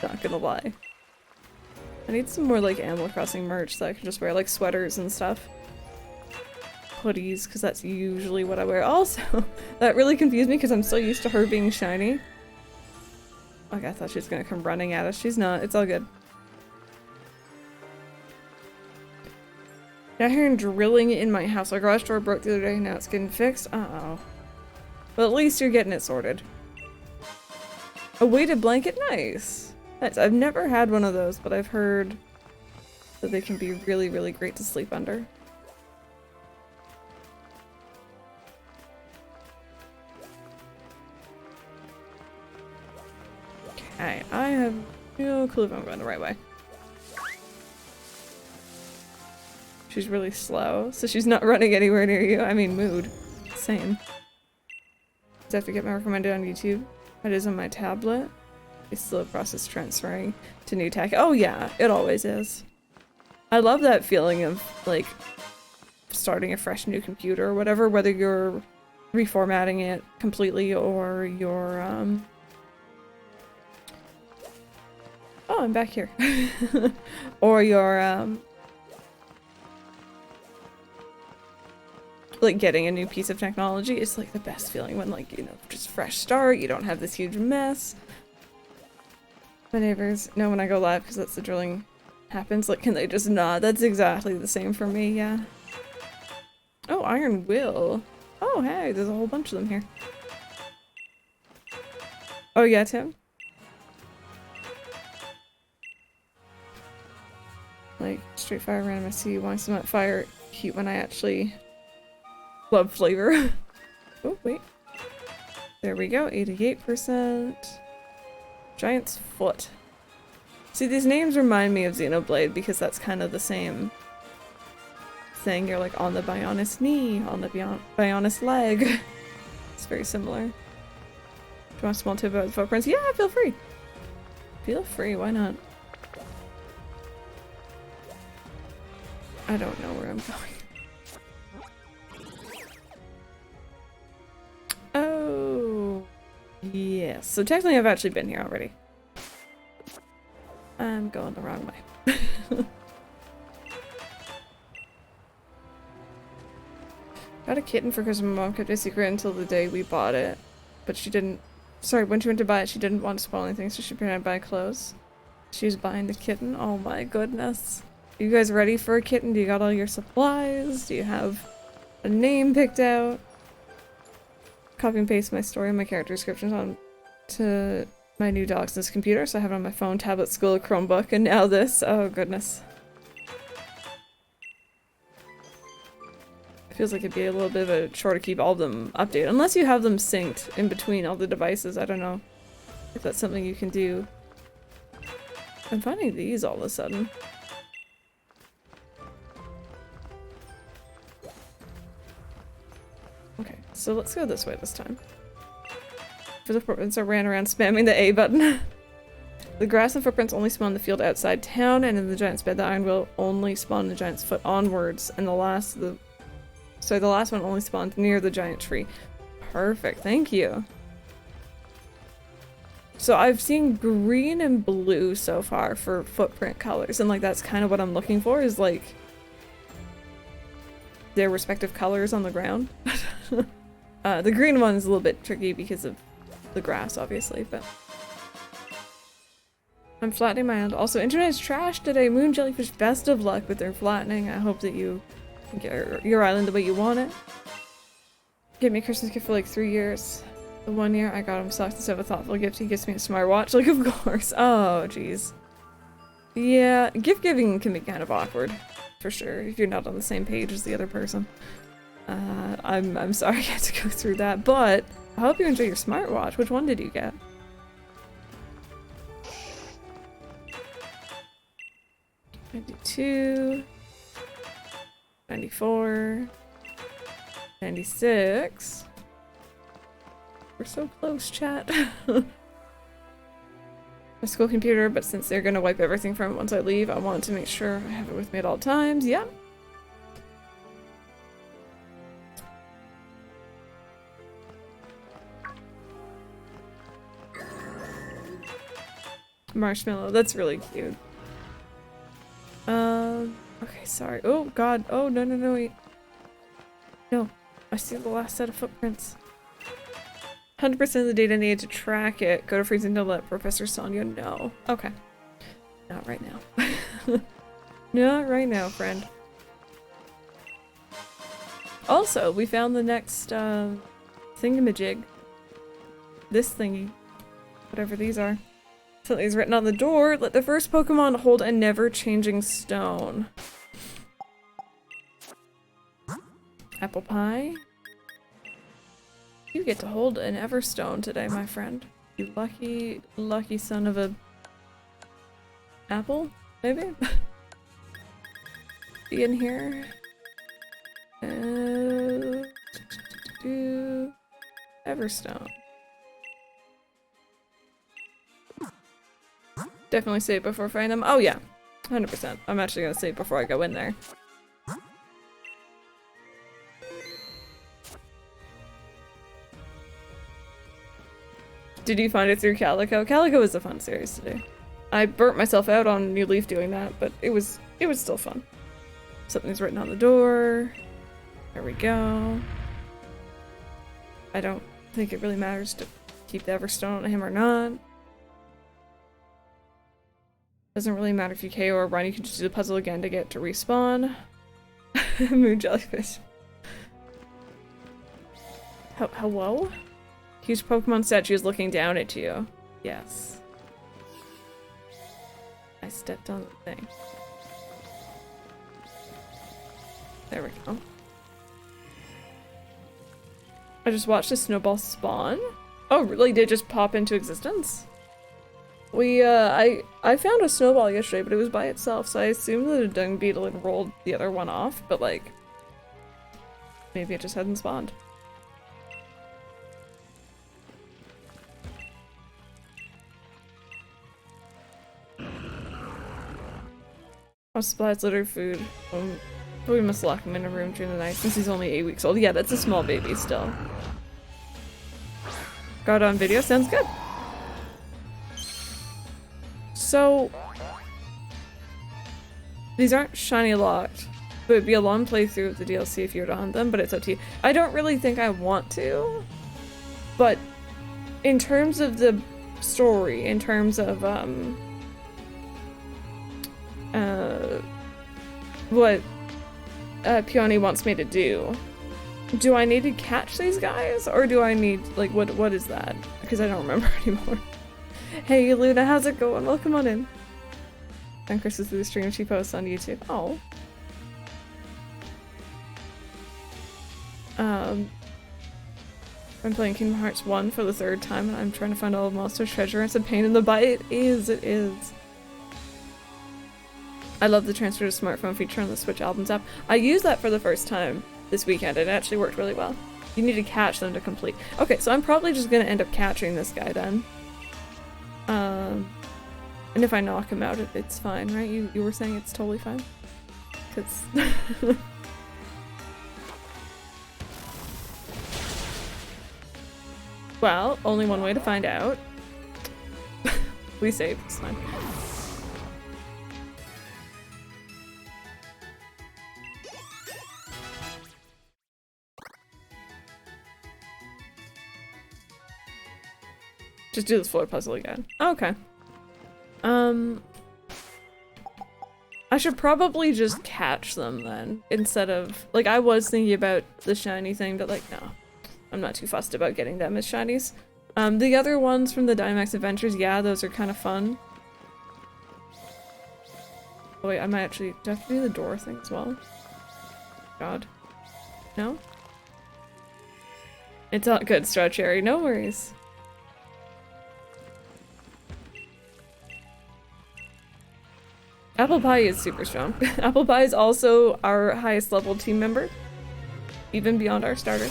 Not gonna lie. I need some more like Animal Crossing merch so I can just wear like sweaters and stuff. Hoodies, because that's usually what I wear. Also, that really confused me because I'm so used to her being shiny. Okay, I thought she was gonna come running at us. She's not. It's all good. Now hearing drilling in my house. Our garage door broke the other day. Now it's getting fixed. Uh-oh. But at least you're getting it sorted. A weighted blanket? Nice. I've never had one of those, but I've heard that they can be really, really great to sleep under. Okay, I have no clue if I'm going the right way. She's really slow, so she's not running anywhere near you. I mean, mood. Same. I have to get my recommended on YouTube. It is on my tablet. It's still a process transferring to new tech. Oh yeah, it always is. I love that feeling of, like, starting a fresh new computer or whatever, whether you're reformatting it completely or you're, Oh, I'm back here. Or you're, like, getting a new piece of technology. It's, like, the best feeling when, like, you know, just fresh start, you don't have this huge mess. My neighbors know when I go live because that's the drilling happens. Like, can they just nod? That's exactly the same for me, yeah. Oh, iron will. Oh, hey, there's a whole bunch of them here. Oh, yeah, Tim? Like, straight fire random SC, why some fire heat when I actually love flavor. Oh, wait. There we go, 88%. Giant's foot. See, these names remind me of Xenoblade because that's kind of the same thing. You're like on the Bionis knee, on the Bionis leg. It's very similar. Do you want a small tip about the footprints? Yeah, feel free. Feel free, why not? I don't know where I'm going. Oh, yes. So technically I've actually been here already. I'm going the wrong way. Got a kitten for Christmas. My mom kept it a secret until the day we bought it. But she didn't... Sorry, when she went to buy it, she didn't want to spoil anything, so she pretended to buy clothes. She was buying the kitten. Oh my goodness. Are you guys ready for a kitten? Do you got all your supplies? Do you have a name picked out? Copy and paste my story and my character descriptions on to my new dog's this computer, so I have it on my phone, tablet, school, Chromebook, and now this. Oh goodness. Feels like it'd be a little bit of a chore to keep all of them updated. Unless you have them synced in between all the devices. I don't know if that's something you can do. I'm finding these all of a sudden. Okay, so let's go this way this time. For the footprints, I ran around spamming the A button. The grass and footprints only spawn in the field outside town, and in the giant's bed, the iron will only spawn in the giant's foot onwards, and the last one only spawned near the giant tree. Perfect, thank you. So I've seen green and blue so far for footprint colors, and like that's kind of what I'm looking for, is like their respective colors on the ground. The green one is a little bit tricky because of the grass, obviously, but I'm flattening my island. Also, internet is trash today. Moon Jellyfish, best of luck with their flattening. I hope that you can get your island the way you want it. Give me a Christmas gift for like 3 years. The 1 year I got him socks instead of a thoughtful gift. He gives me a smartwatch. Like, of course. Oh, jeez. Yeah, gift giving can be kind of awkward, for sure, if you're not on the same page as the other person. I'm sorry you had to go through that, but I hope you enjoy your smartwatch. Which one did you get? $92, $94, $96. We're so close, chat. My school computer, but since they're gonna wipe everything from it once I leave, I want to make sure I have it with me at all times. Yep. Marshmallow, that's really cute. Okay, sorry. Oh god. Oh, no, wait. No. I see the last set of footprints. 100% of the data needed to track it. Go to freezing to let Professor Sonia know. Okay. Not right now. Not right now, friend. Also, we found the next, thingamajig. This thingy. Whatever these are. Something's written on the door. Let the first Pokemon hold a never-changing stone. Apple pie. You get to hold an Everstone today, my friend. You lucky, lucky son of a... apple? Maybe? Be in here. Everstone. Definitely save before fighting them. Oh yeah, 100%. I'm actually gonna save before I go in there. Did you find it through Calico? Calico is a fun series to do. I burnt myself out on New Leaf doing that, but it was still fun. Something's written on the door. There we go. I don't think it really matters to keep the Everstone on him or not. Doesn't really matter if you KO or run, you can just do the puzzle again to get to respawn. Moon jellyfish. Hello? Huge Pokemon statue is looking down at you. Yes. I stepped on the thing. There we go. I just watched a snowball spawn? Oh, really? Did it just pop into existence? I found a snowball yesterday, but it was by itself, so I assumed that a dung beetle had rolled the other one off, but like, maybe it just hadn't spawned. Oh, supplies, litter, food. We must lock him in a room during the night since he's only 8 weeks old. Yeah, that's a small baby still. Got on video, sounds good. So, these aren't shiny locked, but it'd be a long playthrough of the DLC if you were to hunt them, but it's up to you. I don't really think I want to, but in terms of the story, in terms of, what Peony wants me to do I need to catch these guys, or do I need, like, what is that? Because I don't remember anymore. Hey Luna, how's it going? Welcome on in. And Chris is through the stream she posts on YouTube. Oh. I'm playing Kingdom Hearts 1 for the 3rd time and I'm trying to find all of Monster's treasure. It's a pain in the butt. It is. I love the transfer to smartphone feature on the Switch Albums app. I used that for the first time this weekend and it actually worked really well. You need to catch them to complete. Okay, so I'm probably just gonna end up catching this guy then. And if I knock him out, it's fine, right? You were saying it's totally fine? 'Cause... Well, only one way to find out. We saved, it's fine. Just do this floor puzzle again. Okay. I should probably just catch them then, instead of, like, I was thinking about the shiny thing, but like, no. I'm not too fussed about getting them as shinies. The other ones from the Dynamax Adventures, yeah, those are kind of fun. Oh wait, I might actually, do I have to do the door thing as well? God. No? It's all good, Straw Cherry, no worries. Apple Pie is super strong. Apple Pie is also our highest level team member, even beyond our starter.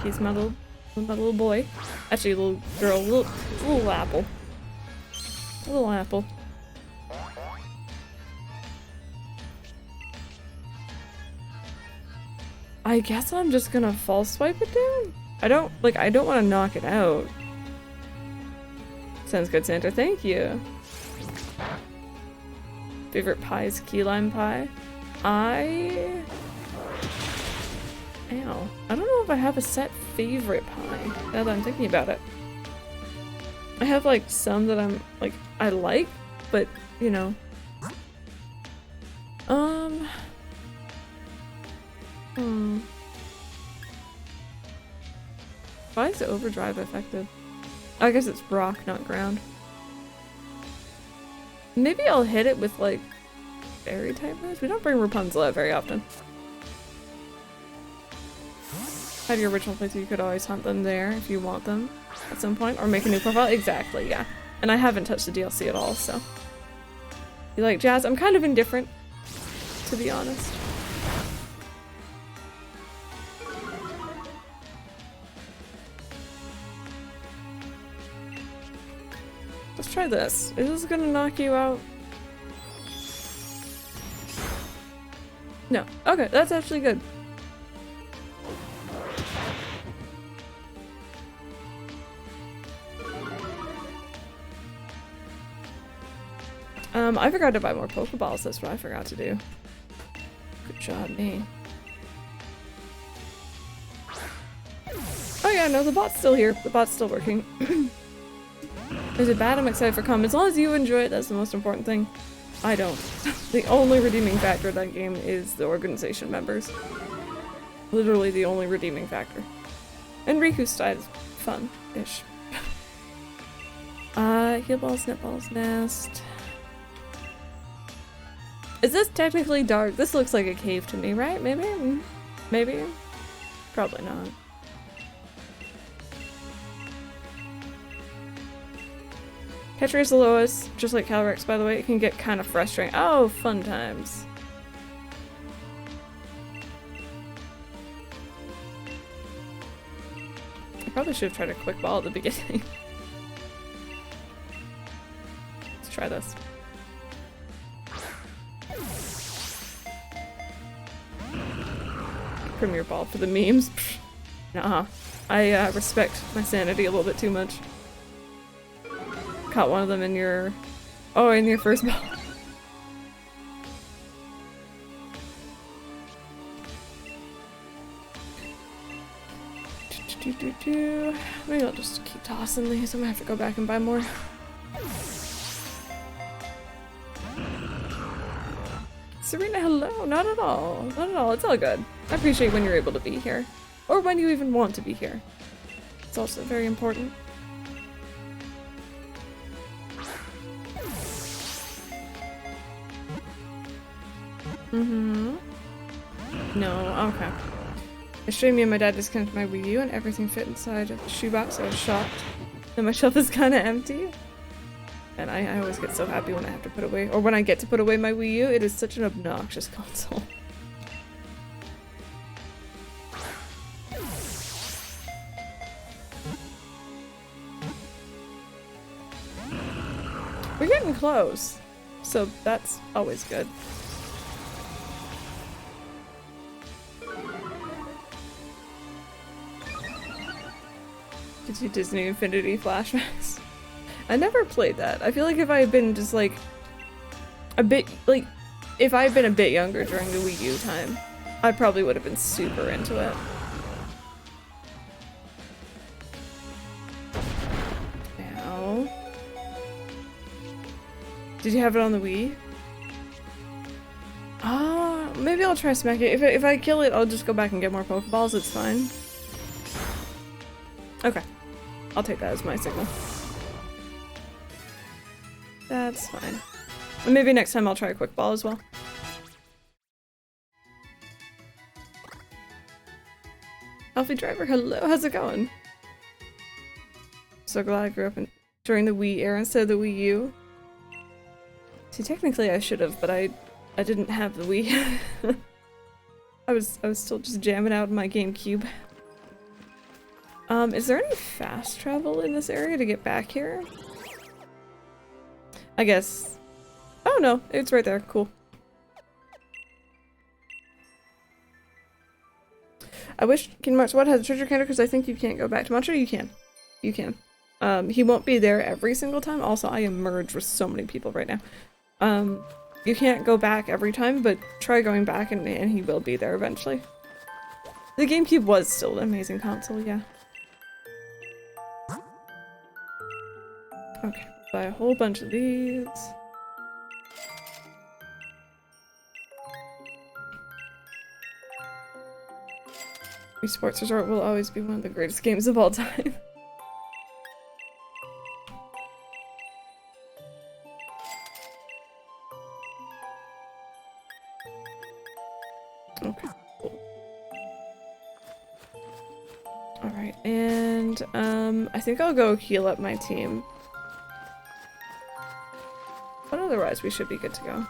He's my little boy. Actually, little girl, little apple. Little apple. I guess I'm just gonna false swipe it down. I don't want to knock it out. Sounds good, Santa. Thank you. Favorite pie is key lime pie. Ow. I don't know if I have a set favorite pie, now that I'm thinking about it. I have, like, some that I'm, like, I like, but, you know. Why is the overdrive effective? I guess it's rock, not ground. Maybe I'll hit it with like fairy type moves. We don't bring Rapunzel out very often. At your original playthrough, you could always hunt them there if you want them at some point, or make a new profile. Exactly, yeah. And I haven't touched the DLC at all, so. You like jazz? I'm kind of indifferent, to be honest. Let's try this. Is this gonna knock you out? No. Okay, that's actually good. I forgot to buy more Pokeballs. That's what I forgot to do. Good job, me. Oh yeah, no, the bot's still here. The bot's still working. Is it bad? I'm excited for comments. As long as you enjoy it, that's the most important thing. I don't. The only redeeming factor of that game is the organization members. Literally the only redeeming factor. And Riku's side is fun-ish. Heal balls, net balls, nest. Is this technically dark? This looks like a cave to me, right? Maybe? Maybe? Probably not. Catch rate's the lowest, just like Calyrex, by the way. It can get kind of frustrating. Oh, fun times. I probably should have tried a quick ball at the beginning. Let's try this. Premier ball for the memes. Nuh-uh. I respect my sanity a little bit too much. Caught one of them in your... Oh, in your first ball. Maybe I'll just keep tossing these. I'm gonna have to go back and buy more. Serena, hello. Not at all. Not at all. It's all good. I appreciate when you're able to be here. Or when you even want to be here. It's also very important. No, okay. Yesterday, me and my dad disconnected my Wii U and everything fit inside of the shoebox. I was shocked. And my shelf is kind of empty. And I always get so happy when I have to put away, or when I get to put away my Wii U. It is such an obnoxious console. We're getting close, so that's always good. Did you Disney Infinity flashbacks? I never played that. I feel like if I had been just like a bit like if I had been a bit younger during the Wii U time, I probably would have been super into it. Ow. Did you have it on the Wii? Ah, maybe I'll try smack it. If I kill it, I'll just go back and get more Pokeballs. It's fine. Okay. I'll take that as my signal. That's fine. And maybe next time I'll try a quick ball as well. Alfie Driver, hello, how's it going? So glad I grew up during the Wii era instead of the Wii U. See, technically I should have, but I didn't have the Wii. I was still just jamming out in my GameCube. Is there any fast travel in this area to get back here? I guess. Oh no, it's right there. Cool. I wish King March What has a treasure counter because I think you can't go back to Mantra. You can. You can. He won't be there every single time. Also, I am merged with so many people right now. You can't go back every time, but try going back and he will be there eventually. The GameCube was still an amazing console, yeah. Okay, buy a whole bunch of these. Wii Sports Resort will always be one of the greatest games of all time. Okay, cool. Alright, and I think I'll go heal up my team. But otherwise we should be good to go.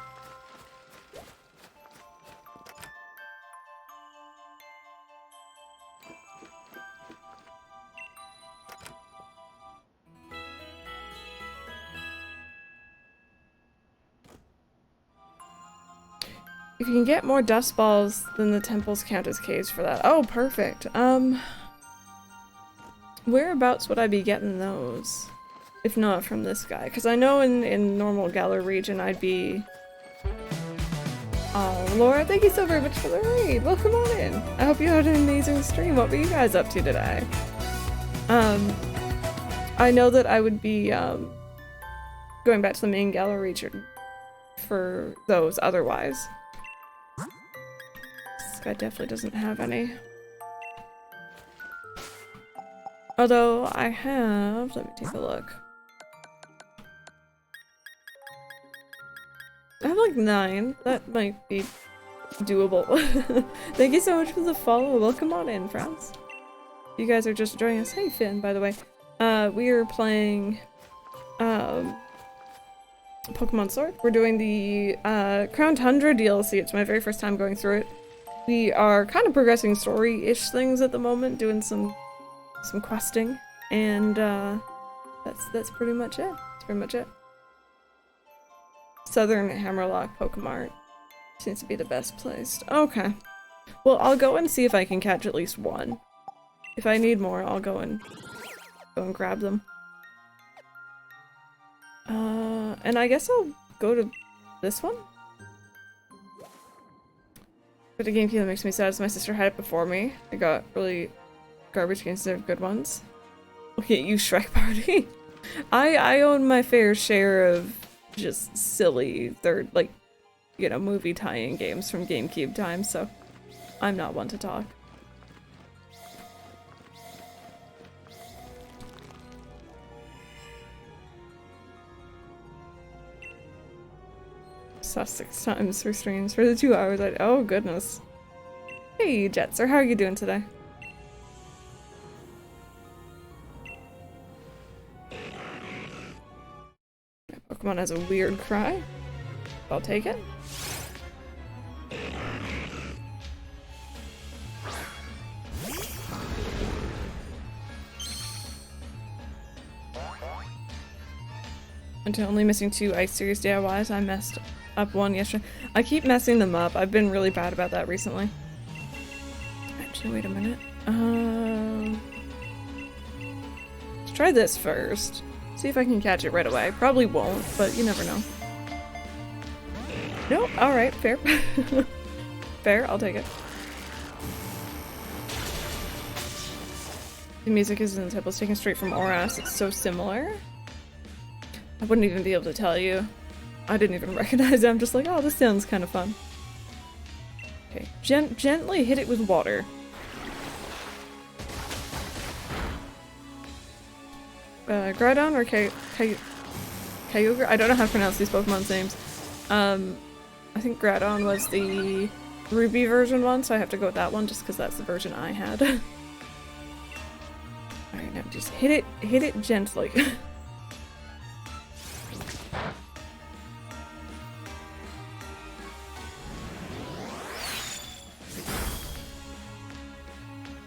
If you can get more dust balls, then the temples count as caves for that. Oh, perfect. Whereabouts would I be getting those? If not from this guy? Because I know in normal Galar region I'd be... Oh, Laura, thank you so very much for the raid. Welcome on in. I hope you had an amazing stream. What were you guys up to today? I know that I would be going back to the main Galar region for those otherwise. This guy definitely doesn't have any. Although I have, let me take a look. I have like 9. That might be doable. Thank you so much for the follow. Welcome on in, friends. You guys are just joining us. Hey, Finn, by the way. We are playing Pokemon Sword. We're doing the Crown Tundra DLC. It's my very first time going through it. We are kind of progressing story-ish things at the moment, doing some questing, and that's pretty much it. That's pretty much it. Southern Hammerlock Pokemart seems to be the best placed. Okay. Well, I'll go and see if I can catch at least one. If I need more, I'll go and grab them. And I guess I'll go to this one. But the GameCube that makes me sad is my sister had it before me. I got really garbage games instead of good ones. Look at you, Shrek Party. I own my fair share of just silly like, you know, movie tie-in games from GameCube times, so I'm not one to talk. Saw 6 times for streams for the 2 hours. Oh goodness. Hey Jetser, how are you doing today? Pokemon has a weird cry. I'll take it. Until only missing 2 Ice Series DIYs, I messed up one yesterday. I keep messing them up. I've been really bad about that recently. Actually, wait a minute. Let's try this first. See if I can catch it right away. Probably won't, but you never know. Nope. Alright, fair. Fair, I'll take it. The music is in the temples taken straight from Oras. It's so similar. I wouldn't even be able to tell you. I didn't even recognize it. I'm just like, oh, this sounds kind of fun. Okay, gently hit it with water. Groudon or Kyogre? I don't know how to pronounce these Pokemon's names. I think Groudon was the Ruby version one, so I have to go with that one just because that's the version I had. Alright, now just hit it gently.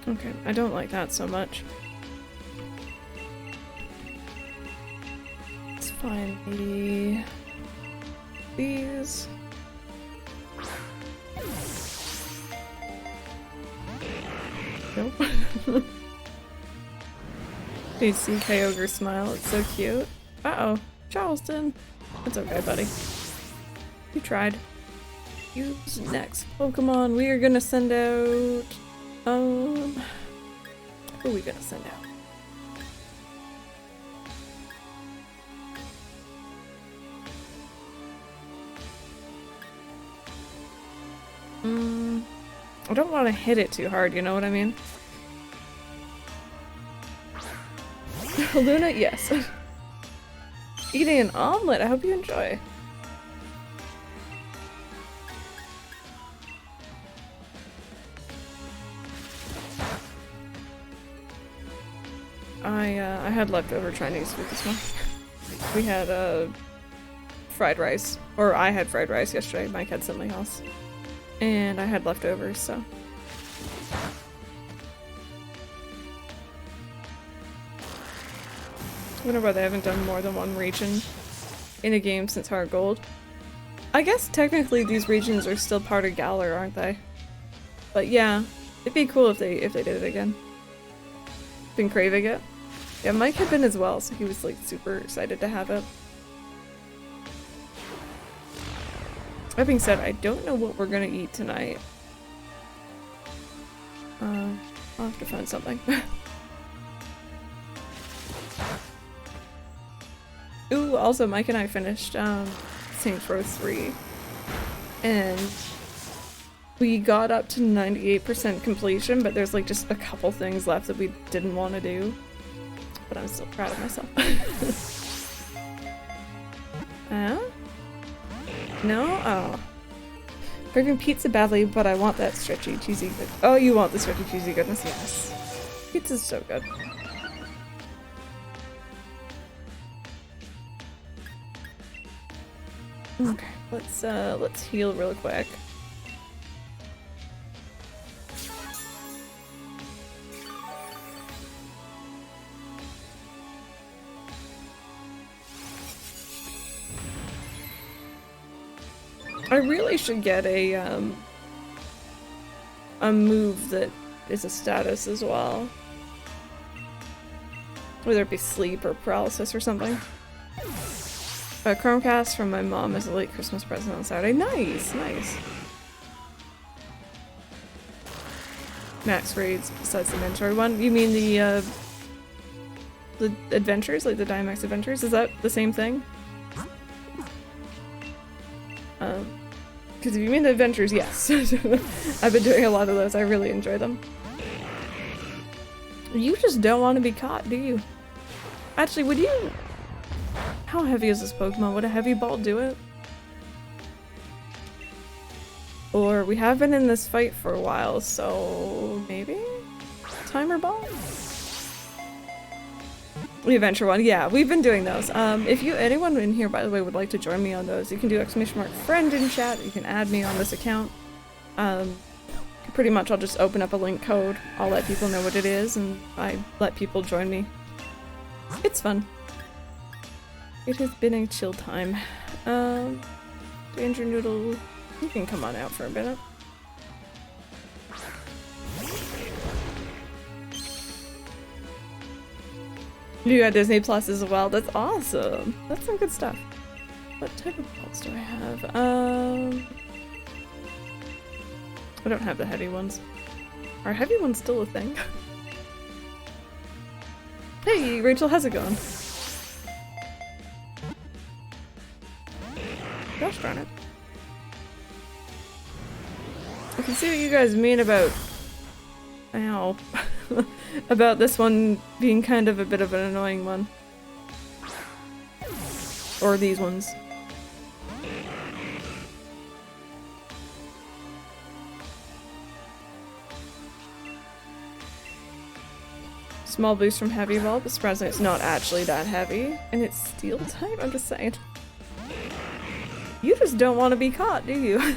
Okay, I don't like that so much. Let's find these. Nope. Do you see Kyogre smile? It's so cute. Uh-oh, Charleston. It's okay, buddy. You tried. Who's next? Pokemon, we are gonna send out... who are we gonna send out? I don't want to hit it too hard, you know what I mean? Luna, yes. Eating an omelet, I hope you enjoy. I had leftover Chinese food this morning. We had fried rice, or I had fried rice yesterday. Mike had something else, and I had leftovers, so. I wonder why they haven't done more than one region in a game since Heart Gold. I guess technically these regions are still part of Galar, aren't they? But yeah, it'd be cool if they did it again. Been craving it. Yeah, Mike had been as well, so he was like super excited to have it. That being said, I don't know what we're gonna eat tonight. I'll have to find something. Ooh, also Mike and I finished Saints Row 3, and we got up to 98% completion, but there's like just a couple things left that we didn't want to do. But I'm still proud of myself. No? Oh. Craving pizza badly, but I want that stretchy, cheesy good. Oh, you want the stretchy, cheesy goodness? Yes. Pizza's so good. Okay, let's heal real quick. I really should get a move that is a status as well. Whether it be sleep or paralysis or something. A Chromecast from my mom as a late Christmas present on Saturday. Nice, nice. Max raids besides the mandatory one. You mean the adventures, like the Diamax adventures? Is that the same thing? Because if you mean the adventures, yes. I've been doing a lot of those. I really enjoy them. You just don't want to be caught, do you? Actually, would you... How heavy is this Pokemon? Would a heavy ball do it? Or we have been in this fight for a while, so maybe? Timer ball? The adventure one, yeah, we've been doing those. If anyone in here, by the way, would like to join me on those, you can do !friend in chat. You can add me on this account. Pretty much I'll just open up a link code. I'll let people know what it is, and I let people join me. It's fun. It has been a chill time. Danger Noodle, you can come on out for a minute. You got Disney Plus as well. That's awesome. That's some good stuff. What type of balls do I have? I don't have the heavy ones. Are heavy ones still a thing? Hey, Rachel, how's it going? Gosh darn it. I can see what you guys mean about... Ow. About this one being kind of a bit of an annoying one. Or these ones. Small boost from heavy ball, but surprisingly it's not actually that heavy. And it's steel type? I'm just saying. You just don't want to be caught, do you?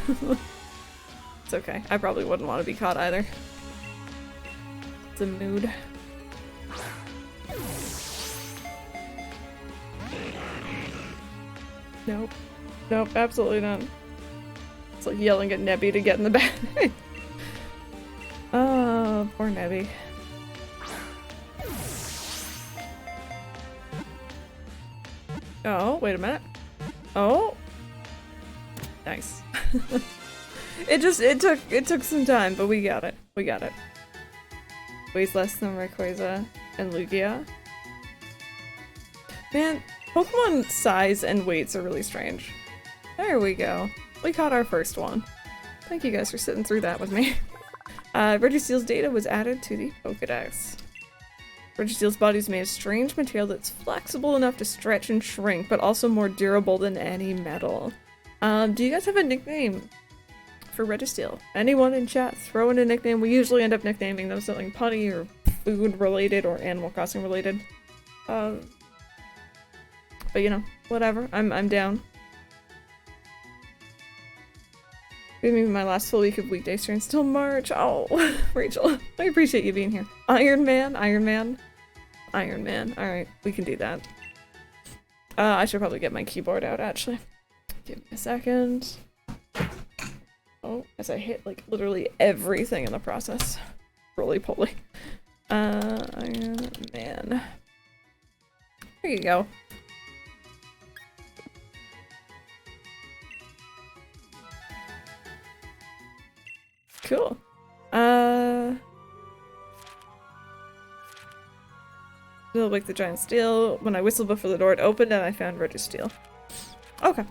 It's okay. I probably wouldn't want to be caught either. It's a mood. Nope. Nope, absolutely not. It's like yelling at Nebby to get in the bed. Oh, poor Nebby. Oh, wait a minute. Oh! Nice. It took some time, but we got it. We got it. Weighs less than Rayquaza and Lugia. Man, Pokemon size and weights are really strange. There we go. We caught our first one. Thank you guys for sitting through that with me. Regis data was added to the Pokedex. Regis body is made of strange material that's flexible enough to stretch and shrink, but also more durable than any metal. Do you guys have a nickname for Registeel? Anyone in chat, throw in a nickname. We usually end up nicknaming them something punny or food related or Animal Crossing related. But you know, whatever. I'm down. Maybe my last full week of weekday streams till March. Oh, Rachel, I appreciate you being here. Iron Man. Alright, we can do that. I should probably get my keyboard out, actually. Give me a second. Oh, as I hit, like, literally everything in the process. Roly-poly. Iron Man. There you go. Cool. Still like the giant steel. When I whistled before the door, it opened and I found Regis steel. Okay.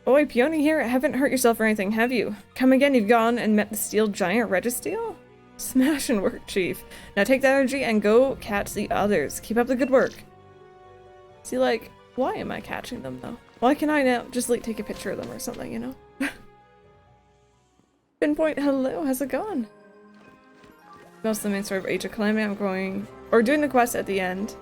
Oi, Peony here. Haven't hurt yourself or anything, have you? Come again, you've gone and met the steel giant Regis steel? Smash and work, Chief. Now take that energy and go catch the others. Keep up the good work. See, like, why am I catching them, though? Why can I now just, like, take a picture of them or something, you know? Pinpoint, hello, how's it going? Most of the main story of Age of Calamity, I'm going... or doing the quest at the end.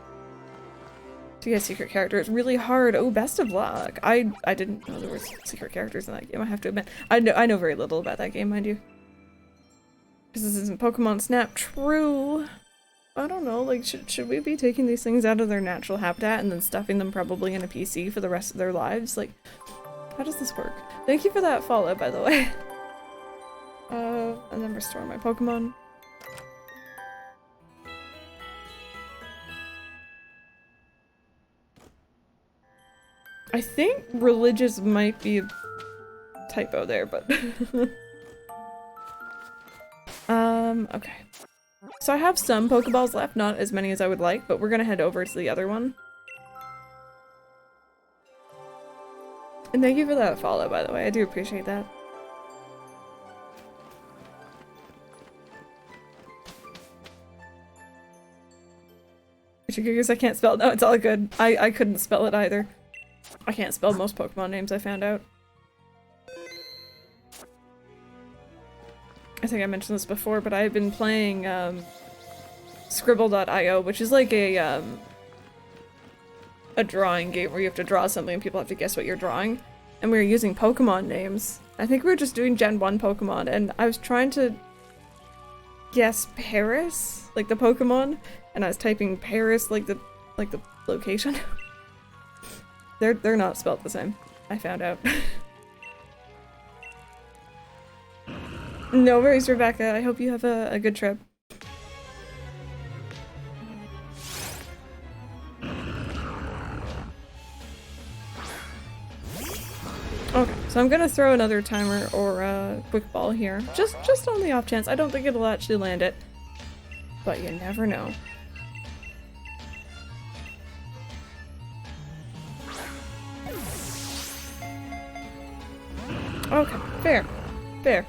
To get secret characters. Really hard. Oh, best of luck. I didn't know there were secret characters in that game, I have to admit. I know very little about that game, mind you. Because this isn't Pokemon Snap. True. I don't know, like, should we be taking these things out of their natural habitat and then stuffing them probably in a PC for the rest of their lives? Like, how does this work? Thank you for that follow, by the way. And then restore my Pokemon. I think religious might be a typo there, but... okay. So I have some Pokeballs left, not as many as I would like, but we're gonna head over to the other one. And thank you for that follow, by the way. I do appreciate that. Because I can't spell. No, it's all good. I couldn't spell it either. I can't spell most Pokemon names, I found out. I think I mentioned this before, but I've been playing Scribble.io, which is like a drawing game where you have to draw something and people have to guess what you're drawing. And we were using Pokemon names. I think we were just doing Gen 1 Pokemon, and I was trying to guess Paris, like the Pokemon, and I was typing Paris like the location. They're not spelled the same. I found out. No worries, Rebecca. I hope you have a good trip. Okay, so I'm gonna throw another timer or a quick ball here. Just on the off chance. I don't think it'll actually land it. But you never know. Okay, fair. Fair.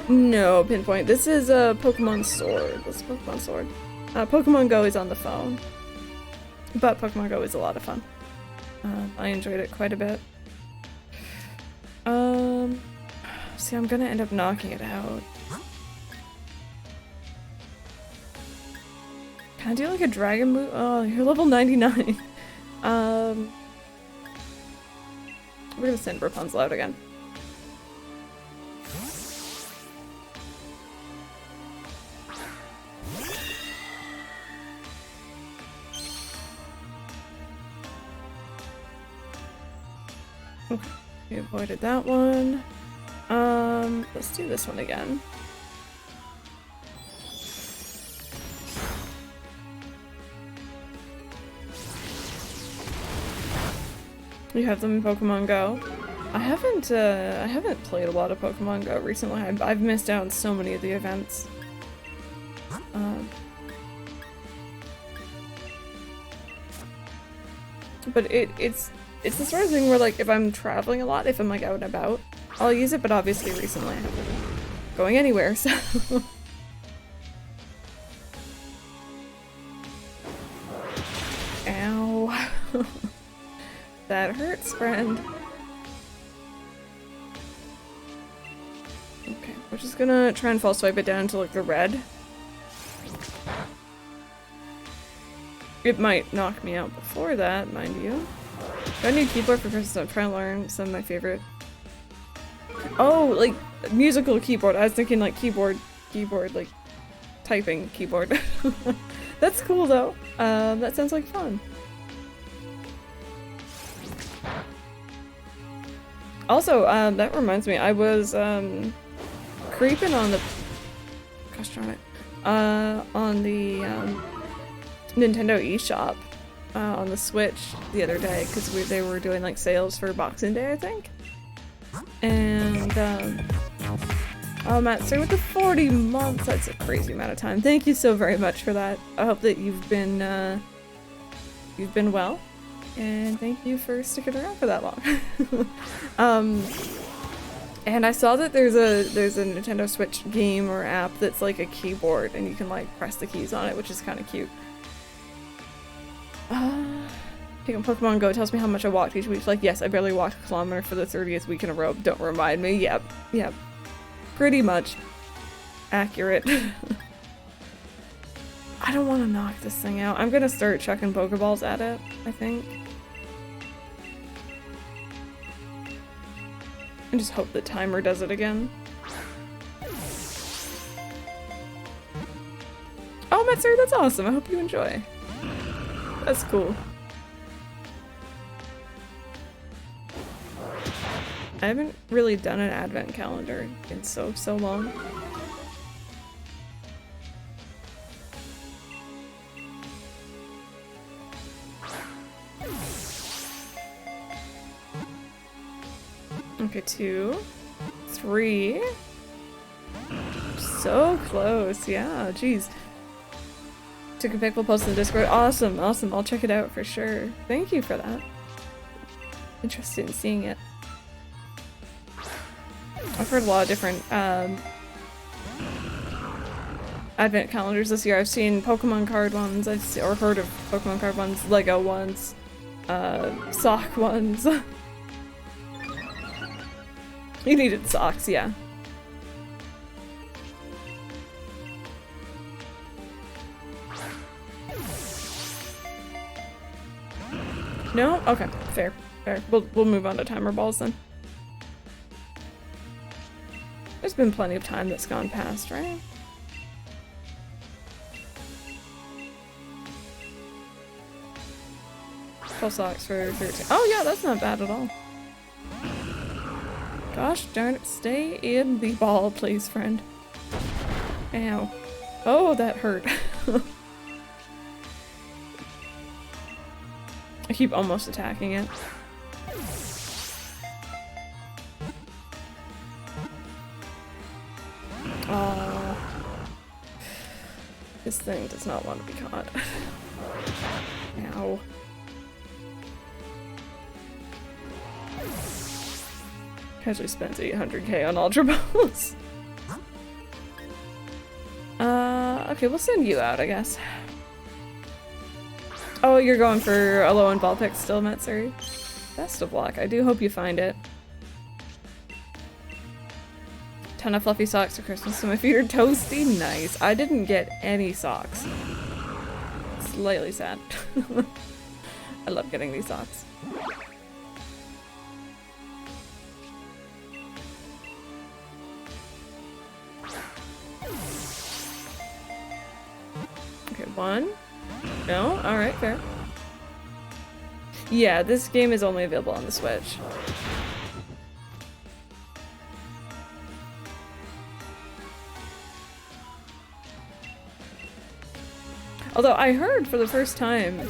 No, Pinpoint. This is a Pokemon Sword. This is Pokemon Sword. Pokemon Go is on the phone. But Pokemon Go is a lot of fun. I enjoyed it quite a bit. See, I'm gonna end up knocking it out. Can I do like a dragon move? Oh, you're level 99. We're gonna send Rapunzel out again. Okay, we avoided that one. Let's do this one again. We have them in Pokemon Go. I haven't played a lot of Pokemon Go recently. I've missed out on so many of the events. But it's the sort of thing where, like, if I'm traveling a lot, if I'm like out and about, I'll use it, but obviously recently I haven't been going anywhere, so... Ow. That hurts, friend. Just gonna try and false swipe it down to like the red. It might knock me out before that, mind you. Do I need keyboard for Christmas? I'm trying to learn some of my favorite. Oh, like musical keyboard. I was thinking like keyboard, like typing keyboard. That's cool though. That sounds like fun. Also, that reminds me, I was creeping on the gosh darn it, on the Nintendo eShop on the Switch the other day because they were doing like sales for Boxing Day, I think. And oh, Matt, stay with the 40 months. That's a crazy amount of time. Thank you so very much for that. I hope that you've been well, and thank you for sticking around for that long. And I saw that there's a Nintendo Switch game or app that's like a keyboard, and you can like press the keys on it, which is kind of cute. Taking Pokemon Go tells me how much I walked each week. Like, yes, I barely walked a kilometer for the 30th week in a row. Don't remind me. Yep. Pretty much accurate. I don't want to knock this thing out. I'm gonna start chucking Pokeballs at it, I think. And just hope the timer does it again. Oh, Matsuri, that's awesome. I hope you enjoy. That's cool. I haven't really done an advent calendar in so long. Okay, 2, 3. So close, yeah, jeez. Took a pic, we'll post in the Discord. Awesome, awesome. I'll check it out for sure. Thank you for that. Interested in seeing it. I've heard a lot of different advent calendars this year. I've seen Pokemon card ones, or heard of Pokemon card ones, Lego ones, sock ones. You needed socks, yeah. No? Okay, fair. We'll move on to timer balls then. There's been plenty of time that's gone past, right? Full socks for 13. Oh yeah, that's not bad at all. Gosh darn it, stay in the ball, please, friend. Ow. Oh, that hurt. I keep almost attacking it. Oh. This thing does not want to be caught. Ow. Casually spent 800k on Ultra Balls. Okay, we'll send you out, I guess. Oh, you're going for a low-end ball pick still, Matsuri? Best of luck. I do hope you find it. Ton of fluffy socks for Christmas, so my feet are toasty. Nice. I didn't get any socks. Slightly sad. I love getting these socks. Okay, 1. No? Alright, fair. Yeah, this game is only available on the Switch. Although I heard for the first time,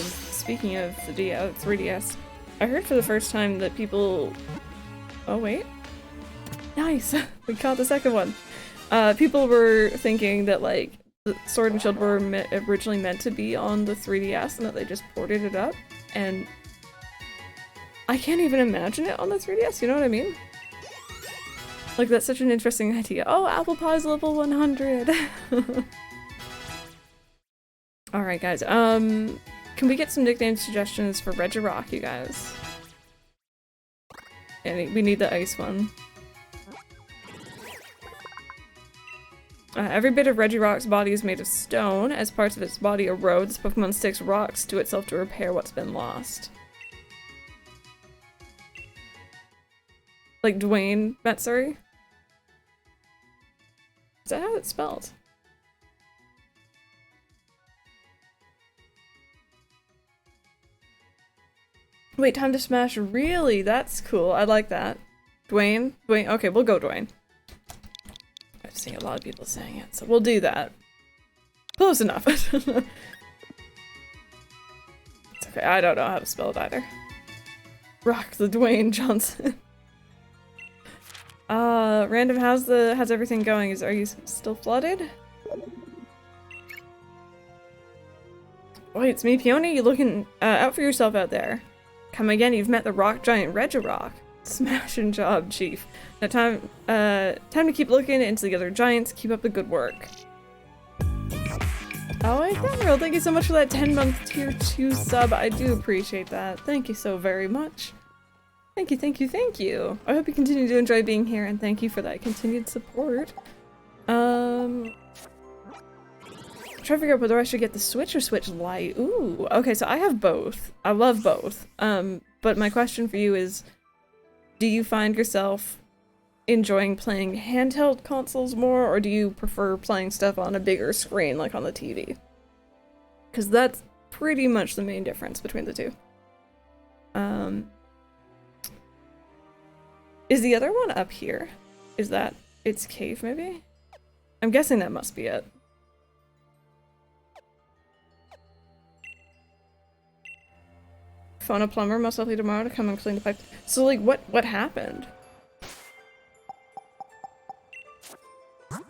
speaking of the 3DS, I heard for the first time that people... Oh wait. Nice! We caught the second one. People were thinking that like, Sword and Shield were originally meant to be on the 3DS and that they just ported it up, and I can't even imagine it on the 3DS, you know what I mean? Like, that's such an interesting idea. Oh, Apple Pie's level 100! Alright guys, can we get some nickname suggestions for Regirock, you guys? And we need the ice one. Every bit of Regirock's body is made of stone. As parts of its body erode, this Pokemon sticks rocks to itself to repair what's been lost. Like Dwayne Metzuri? Is that how it's spelled? Wait, time to smash. Really? That's cool. I like that. Dwayne? Dwayne? Okay, we'll go Dwayne. I've seen a lot of people saying it, so we'll do that. Close enough. It's okay, I don't know how to spell it either. Rock the Dwayne Johnson. Random, how's everything going? Are you still flooded? Wait, it's me, Peony? You looking out for yourself out there? Come again, you've met the rock giant Regirock. Smashing job, Chief. Now time to keep looking into the other giants. Keep up the good work. Oh, Ethereal, thank you so much for that 10-month tier 2 sub. I do appreciate that. Thank you so very much. Thank you, thank you, thank you. I hope you continue to enjoy being here, and thank you for that continued support. Try to figure out whether I should get the Switch or Switch Lite. Ooh, okay, so I have both. I love both. But my question for you is, do you find yourself enjoying playing handheld consoles more, or do you prefer playing stuff on a bigger screen, like on the TV? Because that's pretty much the main difference between the two. Is the other one up here? Is that its cave, maybe? I'm guessing that must be it. Phone a plumber most likely tomorrow to come and clean the pipe. So, like, what happened? I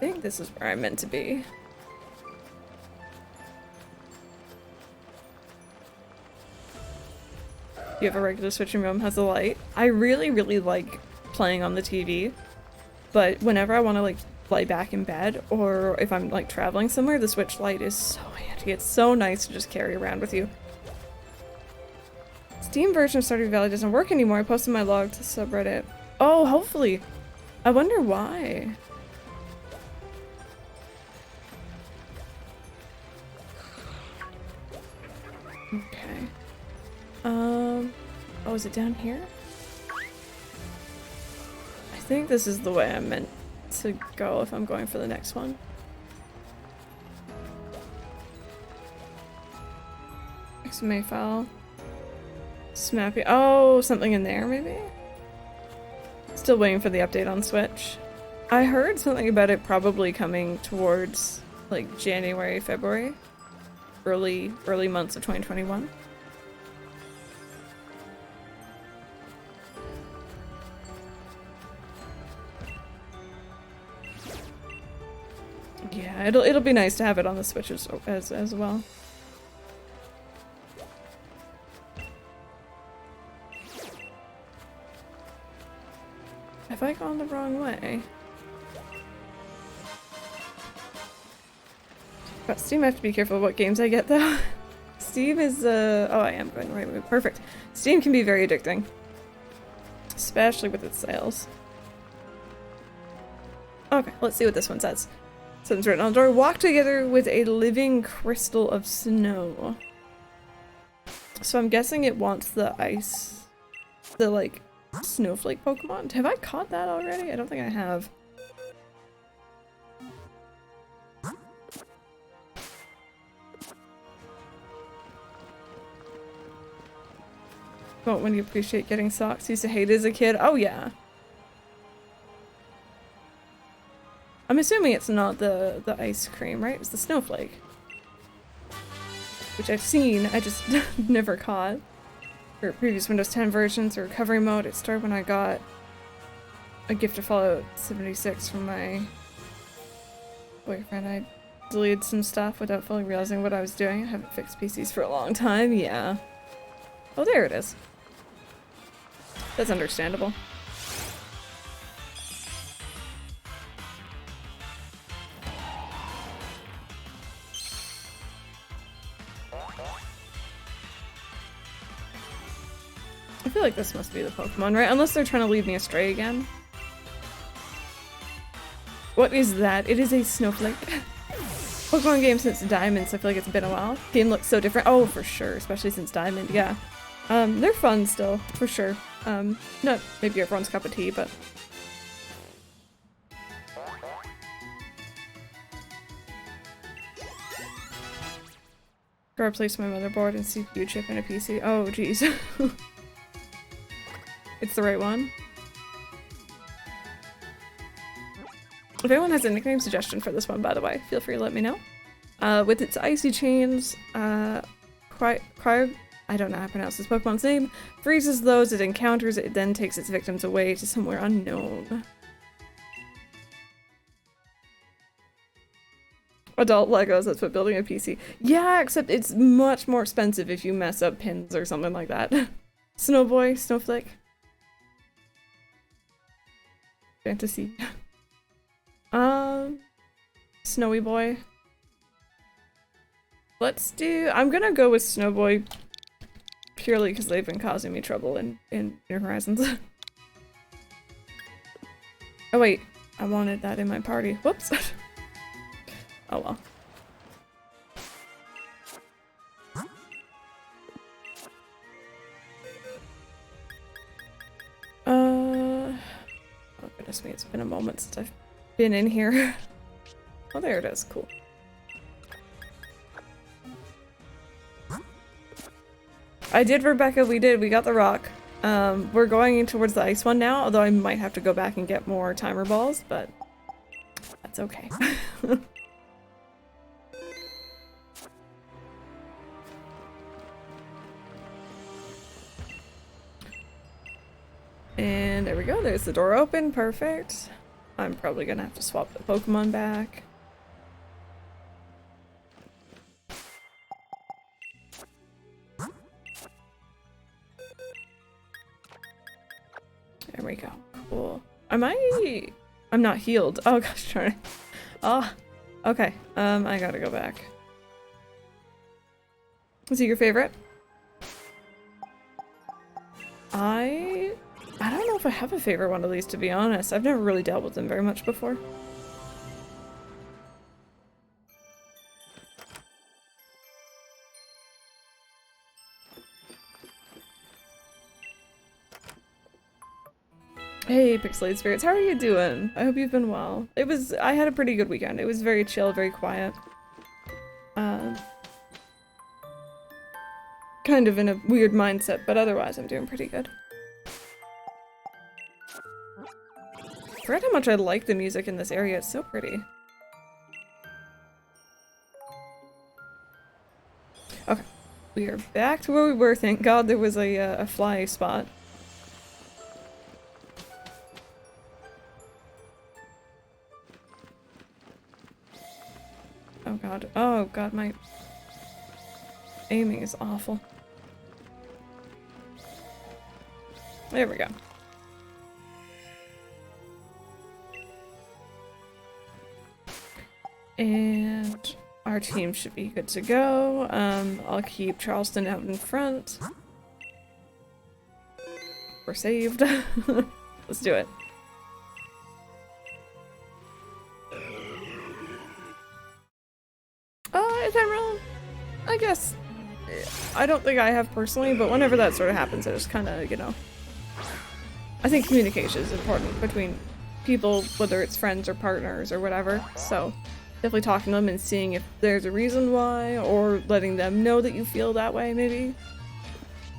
think this is where I'm meant to be. You have a regular Switch and your mom has a light. I really, really like playing on the TV, but whenever I want to, like, lie back in bed, or if I'm like traveling somewhere, the Switch Lite is so handy. It's so nice to just carry around with you. Steam version of Stardew Valley doesn't work anymore. I posted my log to subreddit. Oh, hopefully. I wonder why. Okay. Oh, is it down here? I think this is the way I'm meant to go if I'm going for the next one. XMA file. Smappy. Oh, something in there maybe? Still waiting for the update on Switch. I heard something about it probably coming towards like January, February. Early months of 2021. Yeah, it'll be nice to have it on the Switch as well. Have I gone the wrong way? Got Steam, I have to be careful what games I get though. Steam is oh, I am going the right way. Perfect. Steam can be very addicting. Especially with its sales. Okay, let's see what this one says. Something's written on the door. Walk together with a living crystal of snow. So I'm guessing it wants the ice, the like snowflake Pokemon. Have I caught that already? I don't think I have. Oh, when you appreciate getting socks. Used to hate it as a kid. Oh yeah. I'm assuming it's not the ice cream, right? It's the snowflake. Which I've seen, I just never caught. For previous Windows 10 versions or recovery mode, it started when I got a gift of Fallout 76 from my boyfriend. I deleted some stuff without fully realizing what I was doing. I haven't fixed PCs for a long time, yeah. Oh, there it is. That's understandable. I feel feel like this must be the Pokemon, right? Unless they're trying to lead me astray again. What is that? It is a snowflake. Pokemon game since Diamond, so I feel like it's been a while. Game looks so different. Oh, for sure, especially since Diamond, yeah. They're fun still, for sure. Not maybe everyone's cup of tea, but... Or replace my motherboard and CPU chip in a PC. Oh, geez. It's the right one. If anyone has a nickname suggestion for this one, by the way, feel free to let me know. With its icy chains, I don't know how to pronounce this Pokemon's name, freezes those it encounters, it then takes its victims away to somewhere unknown. Adult Legos, that's what building a PC. Yeah, except it's much more expensive if you mess up pins or something like that. Snowboy, Snowflake. Fantasy. Snowy Boy. I'm gonna go with Snowboy purely because they've been causing me trouble in New Horizons. Oh wait, I wanted that in my party. Whoops. Oh well. Oh goodness me, it's been a moment since I've been in here. Oh, there it is. Cool. I did, Rebecca. We did. We got the rock. We're going in towards the ice one now, although I might have to go back and get more timer balls, but that's okay. And there we go, there's the door open, perfect. I'm probably gonna have to swap the Pokemon back. There we go, cool. I'm not healed. Oh gosh, darn it. Oh, okay, I gotta go back. Is he your favorite? I don't know if I have a favorite one of these, to be honest. I've never really dealt with them very much before. Hey, Pixelated Spirits, how are you doing? I hope you've been well. I had a pretty good weekend. It was very chill, very quiet. Kind of in a weird mindset, but otherwise I'm doing pretty good. I forgot how much I like the music in this area, it's so pretty. Okay, we are back to where we were, thank god there was a fly spot. Oh god, my aiming is awful. There we go. And our team should be good to go. I'll keep Charleston out in front. We're saved. Let's do it. Is that wrong? I guess. I don't think I have personally, but whenever that sort of happens, I just kind of, you know. I think communication is important between people, whether it's friends or partners or whatever. So definitely talking to them and seeing if there's a reason why, or letting them know that you feel that way, maybe.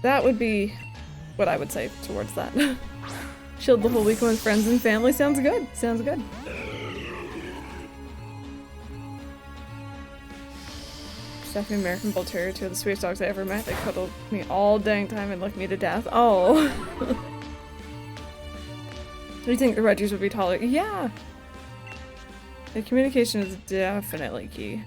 That would be what I would say towards that. Chilled the whole weekend with friends and family. Sounds good. Sounds good. Stephanie American Bull Terrier, two of the sweetest dogs I ever met. They cuddled me all dang time and licked me to death. Oh. Do you think the Regis would be taller? Yeah. The communication is definitely key.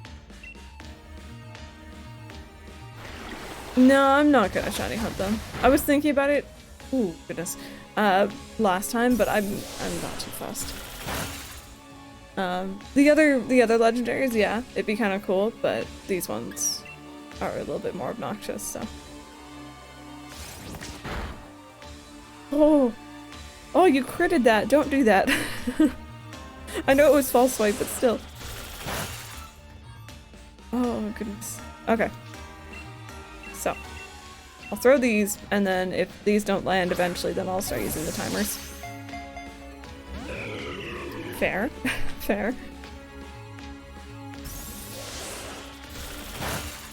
No, I'm not gonna shiny hunt them. I was thinking about it. Ooh, goodness. Last time, but I'm not too fussed. The other legendaries, yeah, it'd be kind of cool, but these ones are a little bit more obnoxious, so. Oh! Oh, you critted that! Don't do that! I know it was false swipe, but still. Oh, goodness. Okay. So. I'll throw these, and then if these don't land eventually, then I'll start using the timers. Fair. Fair.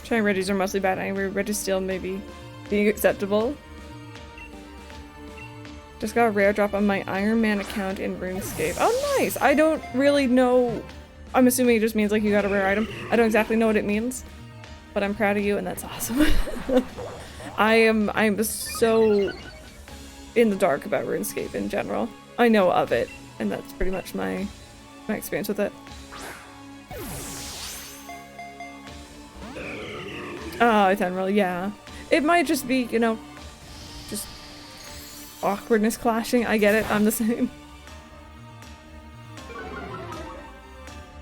Trying Regis are mostly bad anyway. Regis still maybe being acceptable. Just got a rare drop on my Iron Man account in RuneScape. Oh, nice! I don't really know. I'm assuming it just means like you got a rare item. I don't exactly know what it means, but I'm proud of you, and that's awesome. I'm so in the dark about RuneScape in general. I know of it, and that's pretty much my experience with it. Oh, ephemeral, yeah. It might just be, you know, just awkwardness clashing. I get it, I'm the same.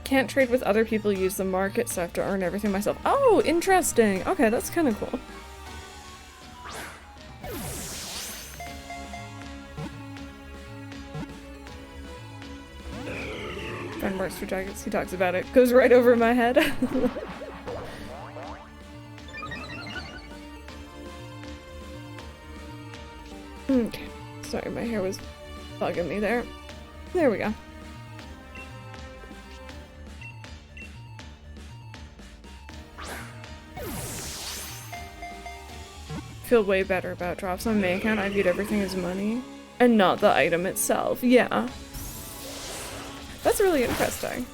Can't trade with other people, use the market, so I have to earn everything myself. Oh, interesting! Okay, that's kind of cool. Friend works for jackets, he talks about it. Goes right over my head. Okay. Sorry, my hair was bugging me there. There we go. Feel way better about drops on my account. I viewed everything as money and not the item itself. Yeah. That's really interesting.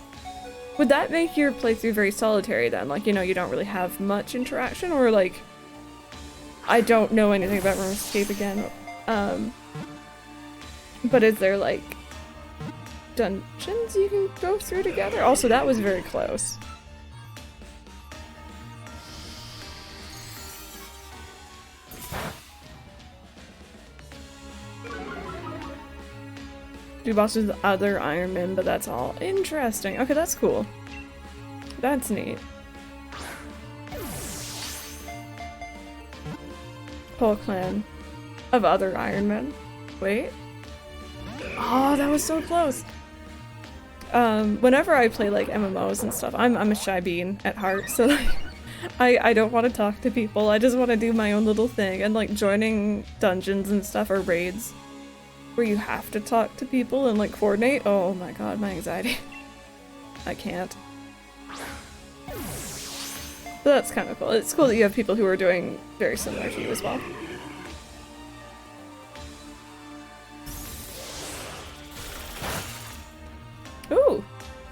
Would that make your playthrough very solitary then? Like, you know, you don't really have much interaction, or like, I don't know anything about RuneScape again. But is there like dungeons you can go through together? Also, that was very close. Do bosses with other Iron Men, but that's all. Interesting. Okay, that's cool. That's neat. Whole clan of other Iron Men. Wait. Oh, that was so close. Whenever I play like MMOs and stuff, I'm a shy bean at heart, so like, I don't want to talk to people. I just want to do my own little thing, and like joining dungeons and stuff or raids where you have to talk to people and like coordinate. Oh my god, my anxiety. I can't. But that's kind of cool. It's cool that you have people who are doing very similar to you as well. Ooh!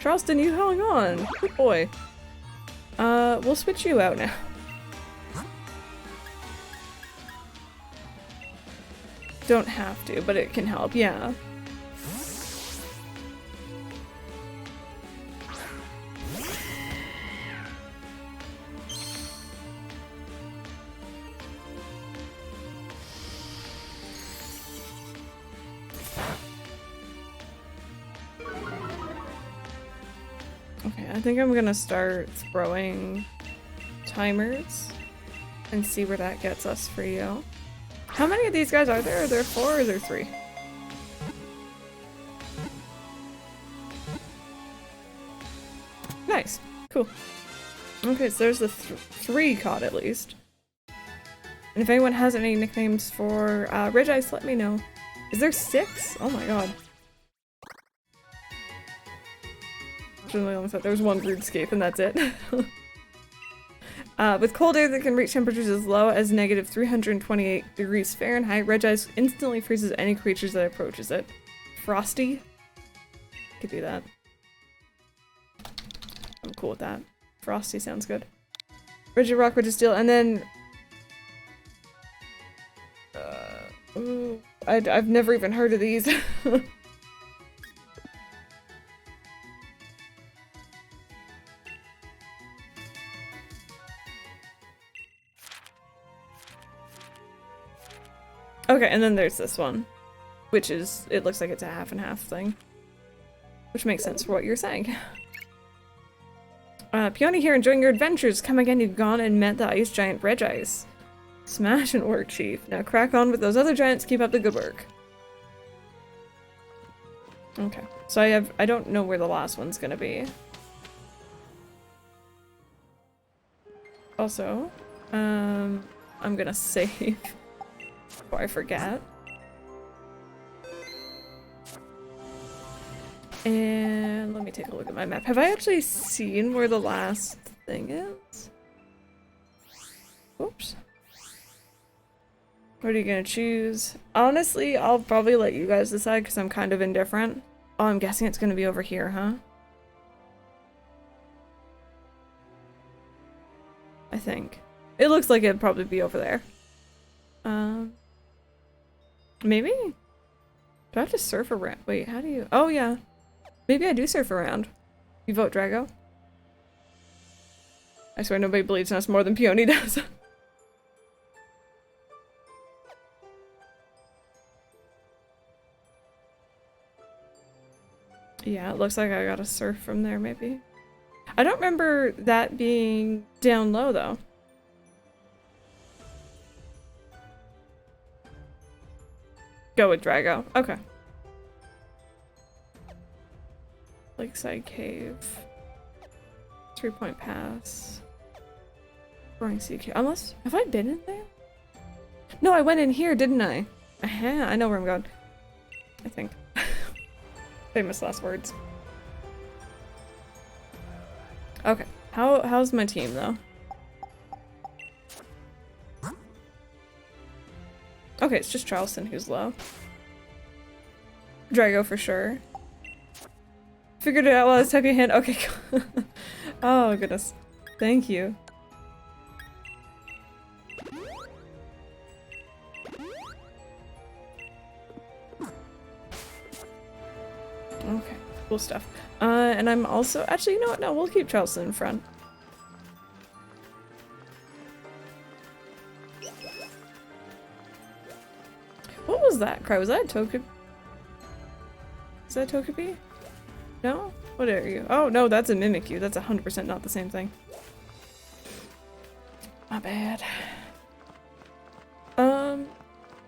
Charleston, you hung on! Good boy. We'll switch you out now. Don't have to, but it can help, yeah. Okay, I think I'm gonna start throwing timers and see where that gets us for you. How many of these guys are there? Are there 4 or are there 3? Nice. Cool. Okay, so there's the 3 caught at least. And if anyone has any nicknames for Regis, let me know. Is there 6? Oh my god. I almost thought there was 1 RuneScape and that's it. With cold air that can reach temperatures as low as negative 328 degrees Fahrenheit, Regis instantly freezes any creatures that approaches it. Frosty? Could do that. I'm cool with that. Frosty sounds good. Rigid Rock, Rigid Steel, and then... ooh, I've never even heard of these. Okay, and then there's this one, which is, it looks like it's a half and half thing, which makes sense for what you're saying. Peony here, enjoying your adventures. Come again, you've gone and met the ice giant Regis. Smash and work, Chief. Now crack on with those other giants, keep up the good work. Okay, so I don't know where the last one's gonna be. Also, I'm gonna save before I forget. And let me take a look at my map. Have I actually seen where the last thing is? Oops. What are you gonna choose? Honestly, I'll probably let you guys decide because I'm kind of indifferent. Oh, I'm guessing it's gonna be over here, huh? I think. It looks like it'd probably be over there. Maybe? Do I have to surf around? Wait, how do you? Oh, yeah. Maybe I do surf around. You vote Drago? I swear nobody believes in us more than Peony does. Yeah, it looks like I gotta surf from there, maybe. I don't remember that being down low, though. Go with Drago. Okay. Lakeside Cave. 3-point pass. Roaring Sea Cave. Unless... Have I been in there? No, I went in here, didn't I? I know where I'm going. I think. Famous last words. Okay. How's my team, though? Okay, it's just Charleston who's low. Drago for sure. Figured it out while I was typing a hand. Okay. Oh, goodness. Thank you. Okay, cool stuff. And I'm also... Actually, you know what? No, we'll keep Charleston in front. What was that cry? Was that a Togepi? Is that Togepi? No? What are you? Oh, no, that's a Mimikyu. That's 100% not the same thing. My bad.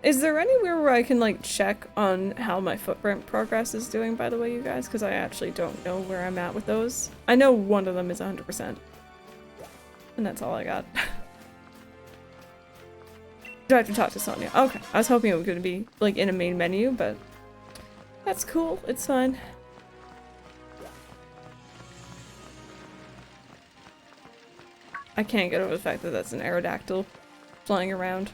Is there anywhere where I can, like, check on how my footprint progress is doing, by the way, you guys? Because I actually don't know where I'm at with those. I know one of them is 100%. And that's all I got. Do I have to talk to Sonia? Okay. I was hoping it was going to be, like, in a main menu, but... That's cool. It's fine. I can't get over the fact that that's an Aerodactyl flying around.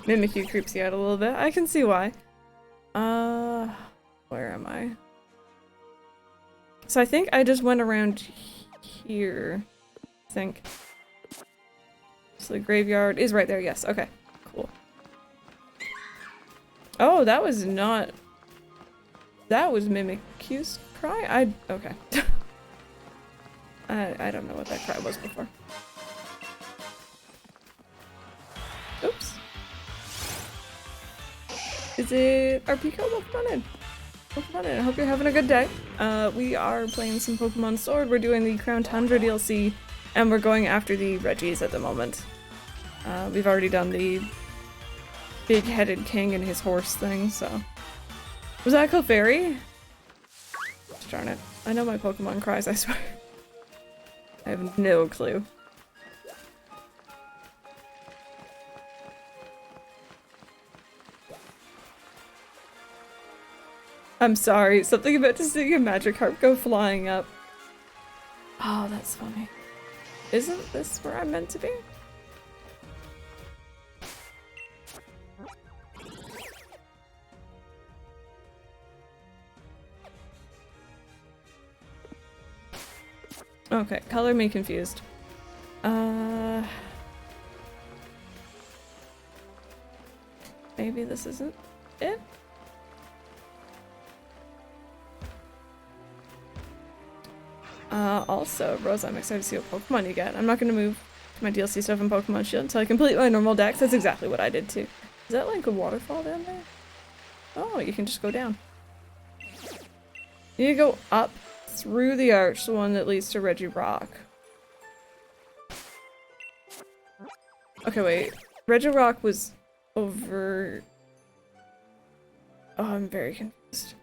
Mimikyu creeps you out a little bit. I can see why. Where am I? So I think I just went around here. I think. So the graveyard is right there, yes. Okay, cool. Oh, that was not... That was Mimikyu's cry? Okay. I don't know what that cry was before. Oops. Is it our Pico? Welcome on in. Welcome on in. I hope you're having a good day. We are playing some Pokemon Sword. We're doing the Crown Tundra DLC, and we're going after the Regis at the moment. We've already done the big-headed king and his horse thing, so... Was that Clefairy? Darn it. I know my Pokemon cries, I swear. I have no clue. I'm sorry, something about to see a Magikarp go flying up. Oh, that's funny. Isn't this where I'm meant to be? Okay, color me confused. Maybe this isn't it? Also, Rose, I'm excited to see what Pokemon you get. I'm not gonna move my DLC stuff in Pokemon Shield until I complete my normal dex. That's exactly what I did too. Is that like a waterfall down there? Oh, you can just go down. You go up through the arch, the one that leads to Reggie Rock. Okay, wait. Regirock was over... Oh, I'm very confused.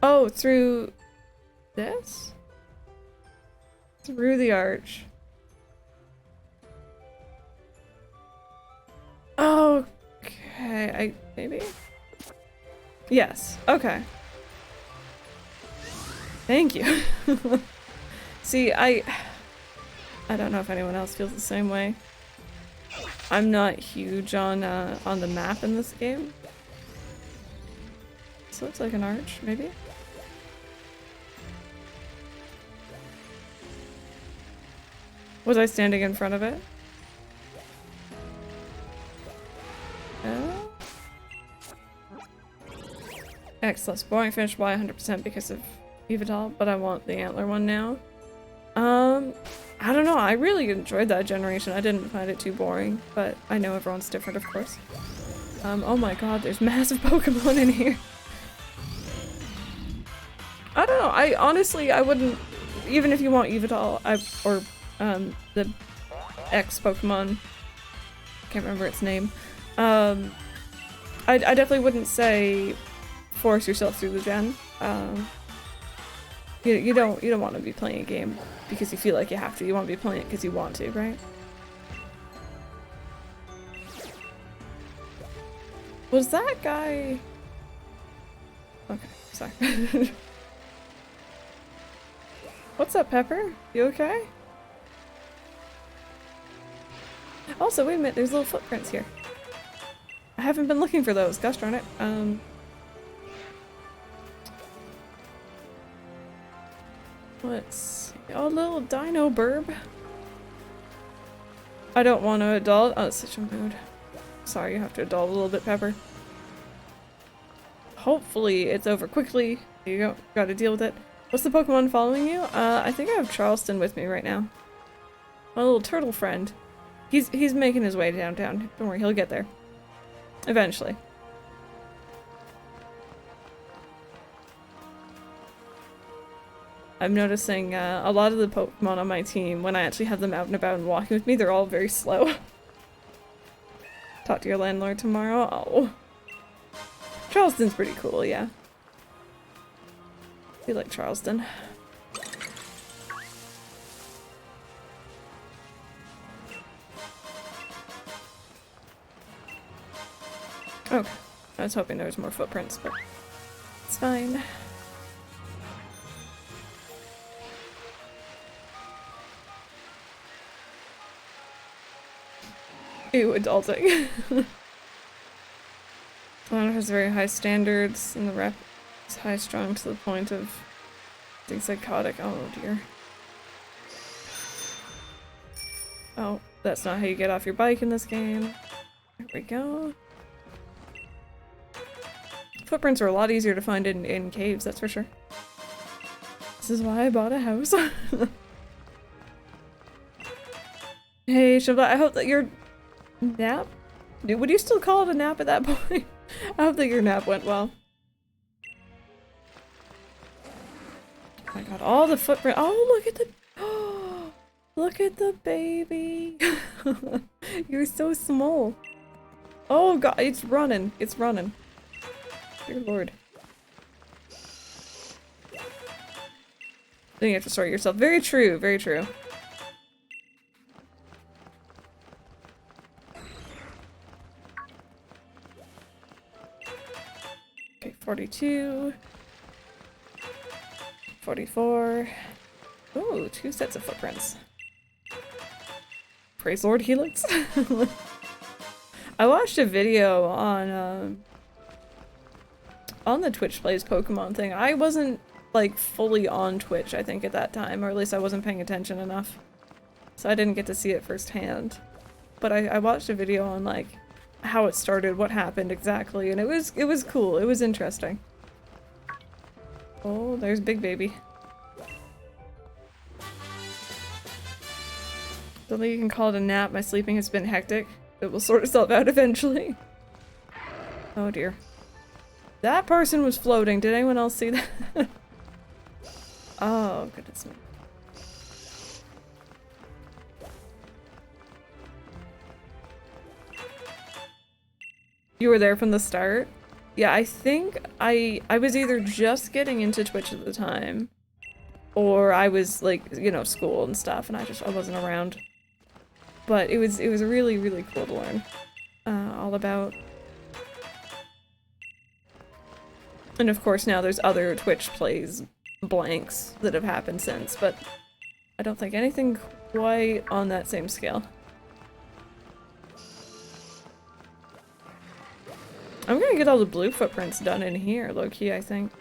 Oh, through this? Through the arch. Oh, okay, maybe? Yes, okay. Thank you. See, I don't know if anyone else feels the same way. I'm not huge on the map in this game. This looks like an arch, maybe? Was I standing in front of it? Excellent. Boring finished Y 100% because of Evital, but I want the antler one now. I don't know. I really enjoyed that generation. I didn't find it too boring, but I know everyone's different, of course. Oh my god, there's massive Pokemon in here. I don't know. I honestly, I wouldn't, even if you want Evital, or the X Pokemon, can't remember its name. I definitely wouldn't say force yourself through the gen. You don't want to be playing a game because you feel like you have to. You want to be playing it because you want to, right? Was that guy... Okay, sorry. What's up, Pepper? You okay? Also, wait a minute, there's little footprints here. I haven't been looking for those, gosh darn it. Let's see. Oh, little dino burb. I don't want to adult. Oh, it's such a mood. Sorry, you have to adult a little bit, Pepper. Hopefully it's over quickly. There you go. Gotta deal with it. What's the Pokemon following you? I think I have Charleston with me right now. My little turtle friend. He's making his way downtown. Don't worry, he'll get there. Eventually. I'm noticing a lot of the Pokemon on my team, when I actually have them out and about and walking with me, they're all very slow. Talk to your landlord tomorrow? Oh. Charleston's pretty cool, yeah. I like Charleston. Okay. I was hoping there was more footprints, but it's fine. Ew, adulting. One has very high standards, and the rep is high strung to the point of being psychotic. Oh dear. Oh, that's not how you get off your bike in this game. There we go. Footprints are a lot easier to find in caves, that's for sure. This is why I bought a house. Hey, Shabla, I hope that your nap? Would you still call it a nap at that point? I hope that your nap went well. Oh my god, all the footprint. Oh, look at the... Oh, look at the baby. You're so small. Oh god, it's running. It's running. Dear lord. Then you have to sort yourself. Very true, very true. Okay, 42. 44. Ooh, 2 sets of footprints. Praise Lord Helix. I watched a video on the Twitch Plays Pokemon thing. I wasn't like fully on Twitch, I think, at that time, or at least I wasn't paying attention enough. So I didn't get to see it firsthand. But I watched a video on like how it started, what happened exactly, and it was cool. It was interesting. Oh, there's Big Baby. Don't think you can call it a nap. My sleeping has been hectic. It will sort itself out eventually. Oh dear. That person was floating. Did anyone else see that? Oh, goodness me. You were there from the start? Yeah, I think I was either just getting into Twitch at the time, or I was like, you know, school and stuff, and I wasn't around. But it was really, really cool to learn all about. And of course now there's other Twitch plays blanks that have happened since, but I don't think anything quite on that same scale. I'm gonna get all the blue footprints done in here, low-key, I think.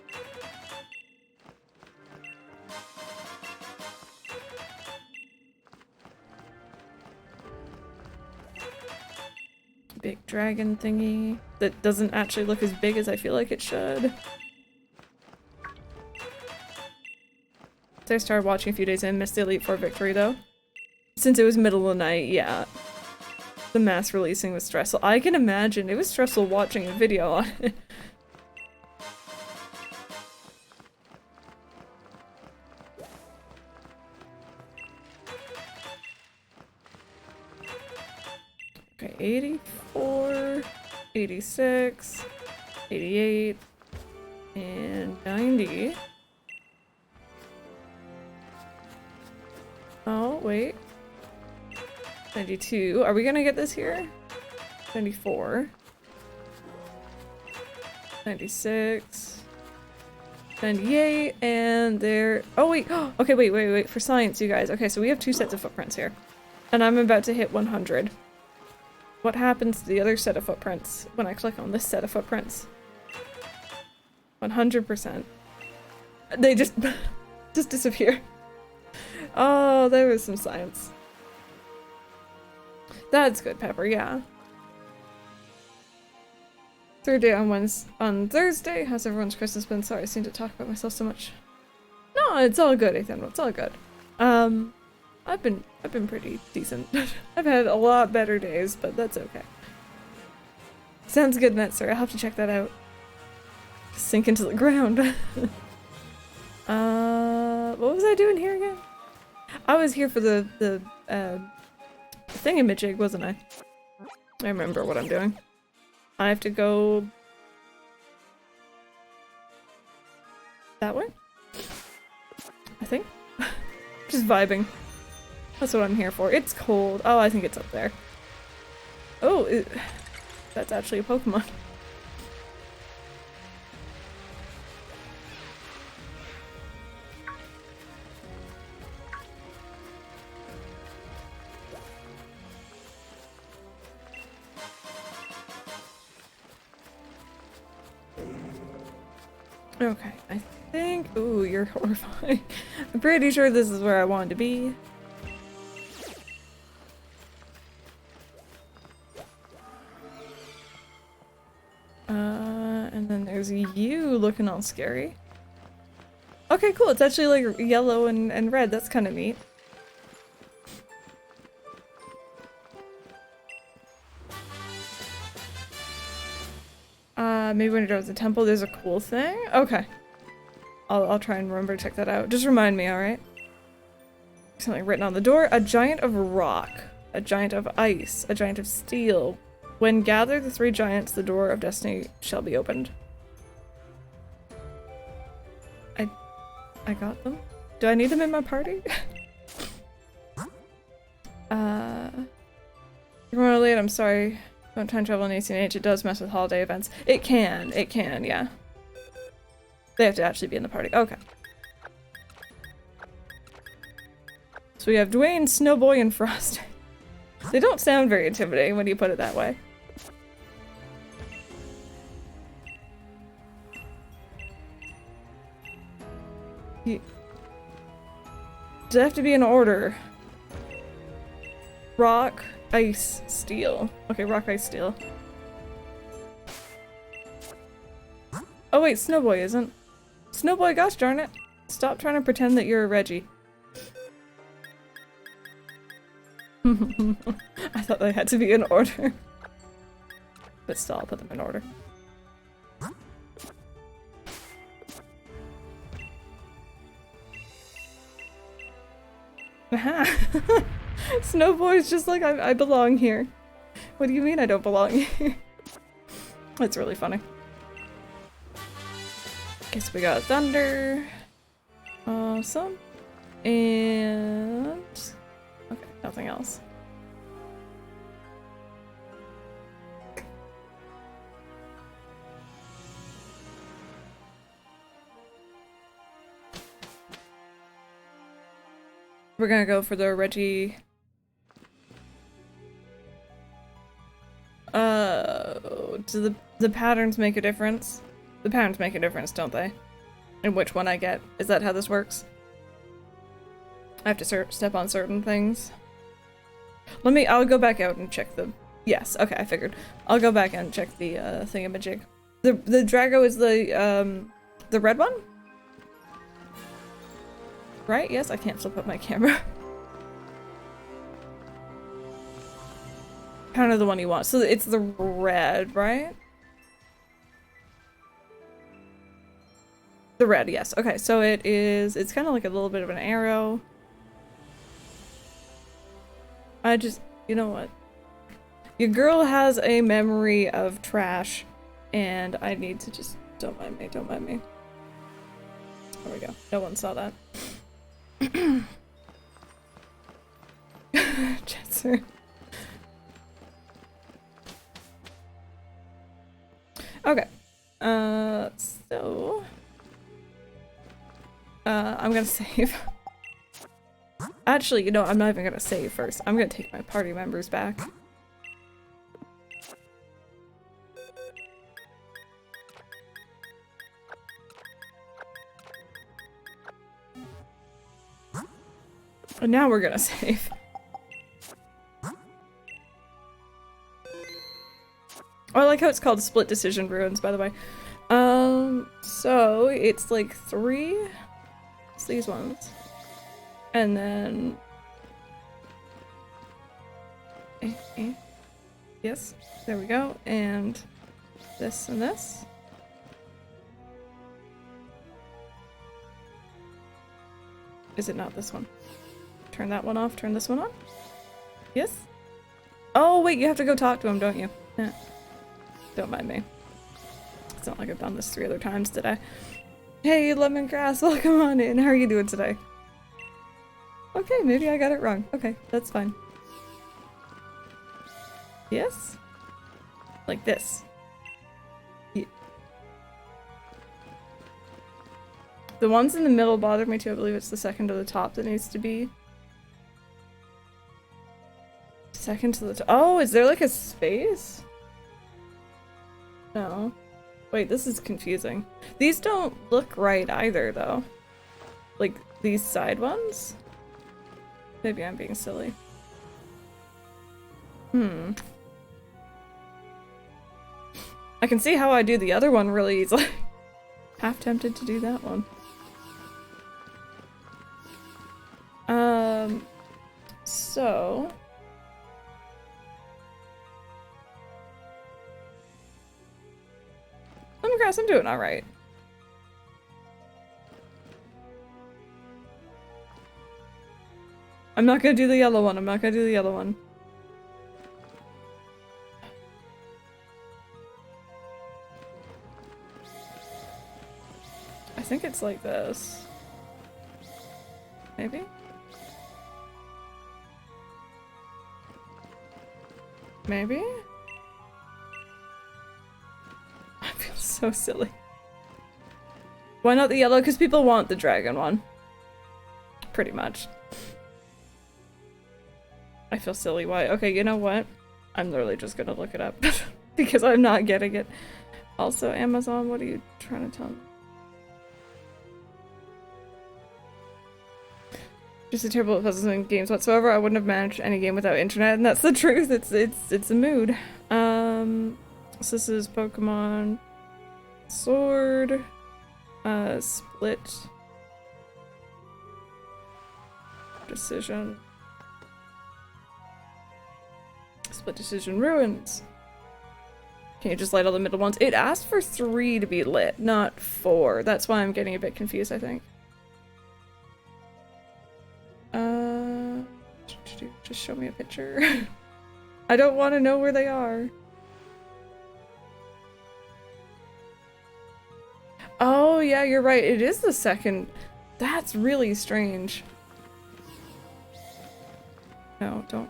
Big dragon thingy that doesn't actually look as big as I feel like it should. So I started watching a few days in, missed the Elite Four victory though. Since it was middle of the night, yeah. The mass releasing was stressful. I can imagine. It was stressful watching a video on it. Okay, 84, 86, 88, and 90. Oh, wait. 92. Are we gonna get this here? 94. 96. 98, and there- oh wait, okay, wait, for science, you guys. Okay, so we have 2 sets of footprints here. And I'm about to hit 100. What happens to the other set of footprints when I click on this set of footprints? 100%. They just disappear. Oh, there was some science. That's good, Pepper, yeah. Third day on Thursday. How's everyone's Christmas been? Sorry, I seem to talk about myself so much. No, it's all good, Ethan. It's all good. I've been pretty decent. I've had a lot better days, but that's okay. Sounds good, Netzer. I'll have to check that out. Sink into the ground. What was I doing here again? I was here for the thingamajig, wasn't I? I remember what I'm doing. I have to go that way? I think? Just vibing. That's what I'm here for. It's cold. Oh, I think it's up there. Oh, that's actually a Pokemon. Okay, I think- ooh, you're horrifying. I'm pretty sure this is where I wanted to be. And then there's you looking all scary. Okay, cool, it's actually like yellow and red, that's kind of neat. Maybe when it goes to the temple there's a cool thing? Okay. I'll try and remember to check that out. Just remind me, alright? Something written on the door. A giant of rock. A giant of ice. A giant of steel. When gather the 3 giants, the door of destiny shall be opened. I got them? Do I need them in my party? You're running late, I'm sorry. Don't time travel in ACNH, it does mess with holiday events. It can, yeah. They have to actually be in the party. Okay. So we have Dwayne, Snowboy, and Frost. They don't sound very intimidating when you put it that way. Does it have to be in order? Rock, ice, steel. Okay, rock, ice, steel. Oh wait, Snowboy isn't. Snowboy, gosh darn it. Stop trying to pretend that you're a Reggie. I thought they had to be in order. But still, I'll put them in order. Aha! Snowboy's just like, I belong here. What do you mean I don't belong here? That's really funny. Guess we got thunder. Awesome. And... okay, nothing else. We're gonna go for the Reggie. Do the patterns make a difference? The patterns make a difference, don't they? And which one I get. Is that how this works? I have to step on certain things. I'll go back out and check the... yes, okay, I figured. I'll go back and check the thingamajig. The Drago is the red one? Right? Yes, I can't flip up my camera. Kind of the one you want. So it's the red, right? The red, yes. Okay, so it's kind of like a little bit of an arrow. You know what? Your girl has a memory of trash, and I need to just, don't mind me, don't mind me. There we go. No one saw that. Jetser. Okay. So... I'm gonna save. Actually, you know, I'm not even gonna save first. I'm gonna take my party members back. And now we're gonna save. Oh, I like how it's called Split Decision Ruins, by the way. So it's like 3. It's these ones. And then... yes, there we go. And this and this. Is it not this one? Turn that one off, turn this one on? Yes? Oh, wait, you have to go talk to him, don't you? Yeah. Don't mind me. It's not like I've done this 3 other times today. Hey, lemongrass, welcome on in. How are you doing today? Okay, maybe I got it wrong. Okay, that's fine. Yes? Like this. Yeah. The ones in the middle bother me too. I believe it's the second to the top that needs to be. Second to the top. Oh, is there like a space? No. Wait, this is confusing. These don't look right either, though. Like, these side ones? Maybe I'm being silly. I can see how I do the other one really easily. Half tempted to do that one. So... lemongrass, I'm doing alright. I'm not gonna do the yellow one. I'm not gonna do the yellow one. I think it's like this. Maybe? Maybe? I feel so silly. Why not the yellow? Because people want the dragon one. Pretty much. I feel silly. Why? Okay, you know what? I'm literally just gonna look it up. Because I'm not getting it. Also, Amazon, what are you trying to tell me? Just a terrible at puzzles and games whatsoever. I wouldn't have managed any game without internet, and that's the truth. It's a mood. So this is Pokemon Sword, Split Decision, Split Decision Ruins. Can you just light all the middle ones? It asked for 3 to be lit, not 4. That's why I'm getting a bit confused, I think. do? Just show me a picture. I don't want to know where they are. Oh, yeah, you're right. It is the second. That's really strange. No, don't.